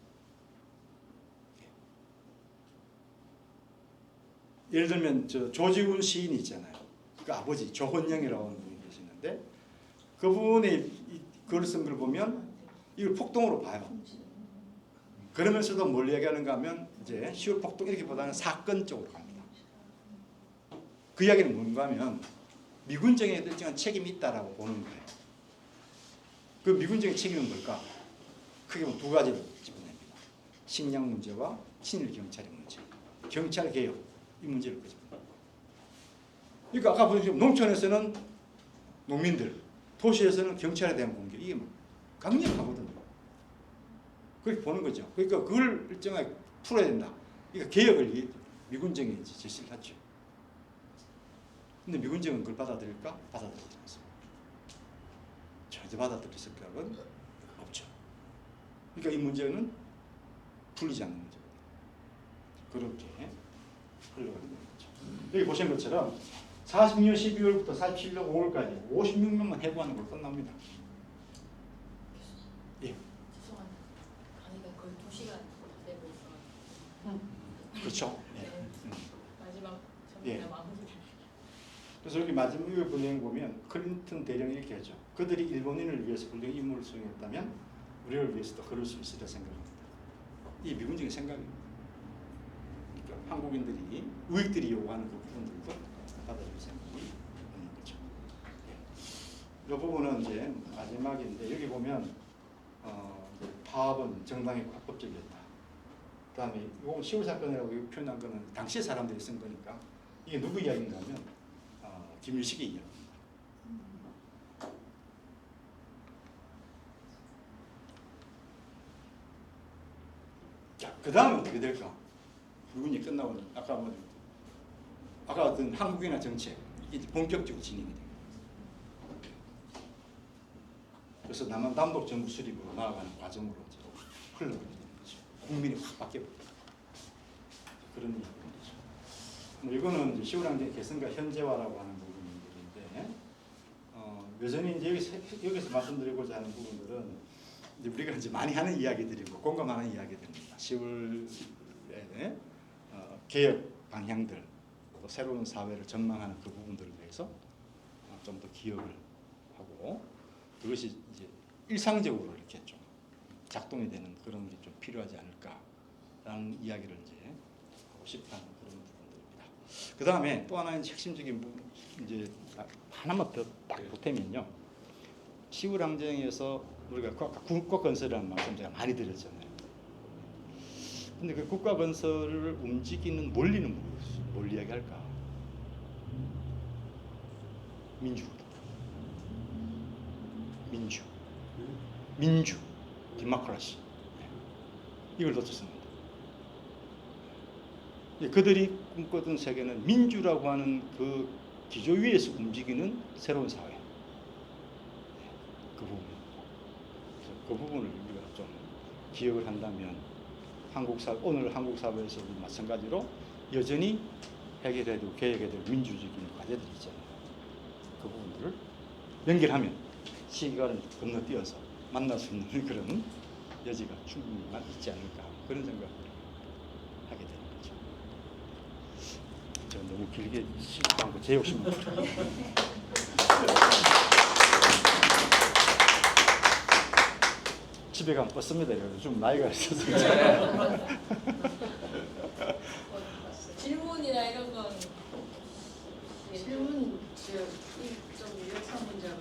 S5: 예를 들면 저 조지훈 시인이 있잖아요. 그 아버지 조헌영이라고 하는 분이 계시는데 그분의 글을 쓴 걸 보면 이걸 폭동으로 봐요. 그러면서도 뭘 얘기하는가 하면 이제 시월 폭동 이렇게보다는 사건 쪽으로 갑니다. 그 이야기는 뭔가 하면 미군정에 일정한 책임이 있다라고 보는 거예요. 그 미군정의 책임은 뭘까? 크게 보면 두 가지로 집어냅니다. 식량 문제와 친일 경찰의 문제. 경찰 개혁 이 문제를 끄집니다. 그러니까 아까 보시면 농촌에서는 농민들, 도시에서는 경찰에 대한 공격 이게 강력하거든요. 그렇게 보는 거죠. 그러니까 그걸 일정하게 풀어야 된다. 그러니까 개혁을 미군정이 제시를 했죠. 근데 미군정은 그걸 받아들일까? 받아들이지 않습니다. 절대 받아들일 생각은 없죠. 그러니까 이 문제는 풀리지 않는 문제입니다. 그렇게 흘러가는 거죠. 여기 보신 것처럼 40년 12월부터 47년 5월까지 56명만 해고하는 걸 끝납니다. 예.
S8: 죄송합니다. 강의가 거의 2시간 되고 있어요.
S5: 그렇죠. 예.
S8: 네. 마지막
S5: 예.
S8: 정리가 마무리.
S5: 그래서 여기 마지막에 분량 보면 클린턴 대령이 이렇게 하죠. 그들이 일본인을 위해서 훌륭한 임무를 수행했다면 우리를 위해서도 그럴 수 있으리라 생각합니다. 이 미군적인 생각입니다. 그러니까 한국인들이 우익들이 요구하는 그 부분들도 받아줄 생각이 있는 거죠. 이 부분은 이제 마지막인데 여기 보면 파업은 정당히 합법적이었다. 그다음에 이건 10월 사건이라고 표현한 거는 당시의 사람들이 쓴 거니까 이게 누구 이야기인가 하면 김일식의 이야기입니다. 자, 그 다음은 어떻게 될까? 불군이 끝나고 아까 어떤 한국이나 정책 이제 본격적으로 진행이 됩니다. 그래서 남한 단독 정부 수립으로 나아가는 과정으로 이제 흘러가게 되는 거죠. 국민이 확 바뀌어버립니다. 그런 이야기인 거죠. 뭐 이거는 이제 시우랑제 개선과 현재화라고 하는 부분들인데 여전히 이제 여기서 말씀드리고자 하는 부분들은 이제 우리가 이제 많이 하는 이야기들이고 공감하는 이야기들입니다. 10월에 개혁 방향들 또 새로운 사회를 전망하는 그 부분들을 위해서 좀 더 기억을 하고 그것이 이제 일상적으로 이렇게 좀 작동이 되는 그런 게 좀 필요하지 않을까라는 이야기를 이제 하고 싶다는 그런 부분들입니다. 그 다음에 또 하나의 핵심적인 부분 이제 하나만 더 딱 보태면요. 시우랑쟁에서 우리가 국가 건설이라는 말씀 제가 많이 드렸잖아요. 근데 그 국가 건설을 움직이는 원리는 뭘 이야기할까? 민주, 디모크라시 이걸 놓쳤습니다. 그들이 꿈꾸던 세계는 민주라고 하는 그 기조 위에서 움직이는 새로운 사회. 그 부분을 우리가 좀 기억을 한다면 오늘 한국 사회에서도 마찬가지로 여전히 해결해야 되고 개혁해야 될 민주적인 과제들이 있잖아요. 그 부분들을 연결하면 시간을 건너뛰어서 만날 수 있는 그런 여지가 충분히 있지 않을까 그런 생각을 하게 되는 거죠. 제가 너무 길게 시도 않고 제 욕심만 집에 가면 뻗습니다. 좀 나이가 있어서
S8: 질문이나 이런 건
S2: 질문 좀 여차 문제로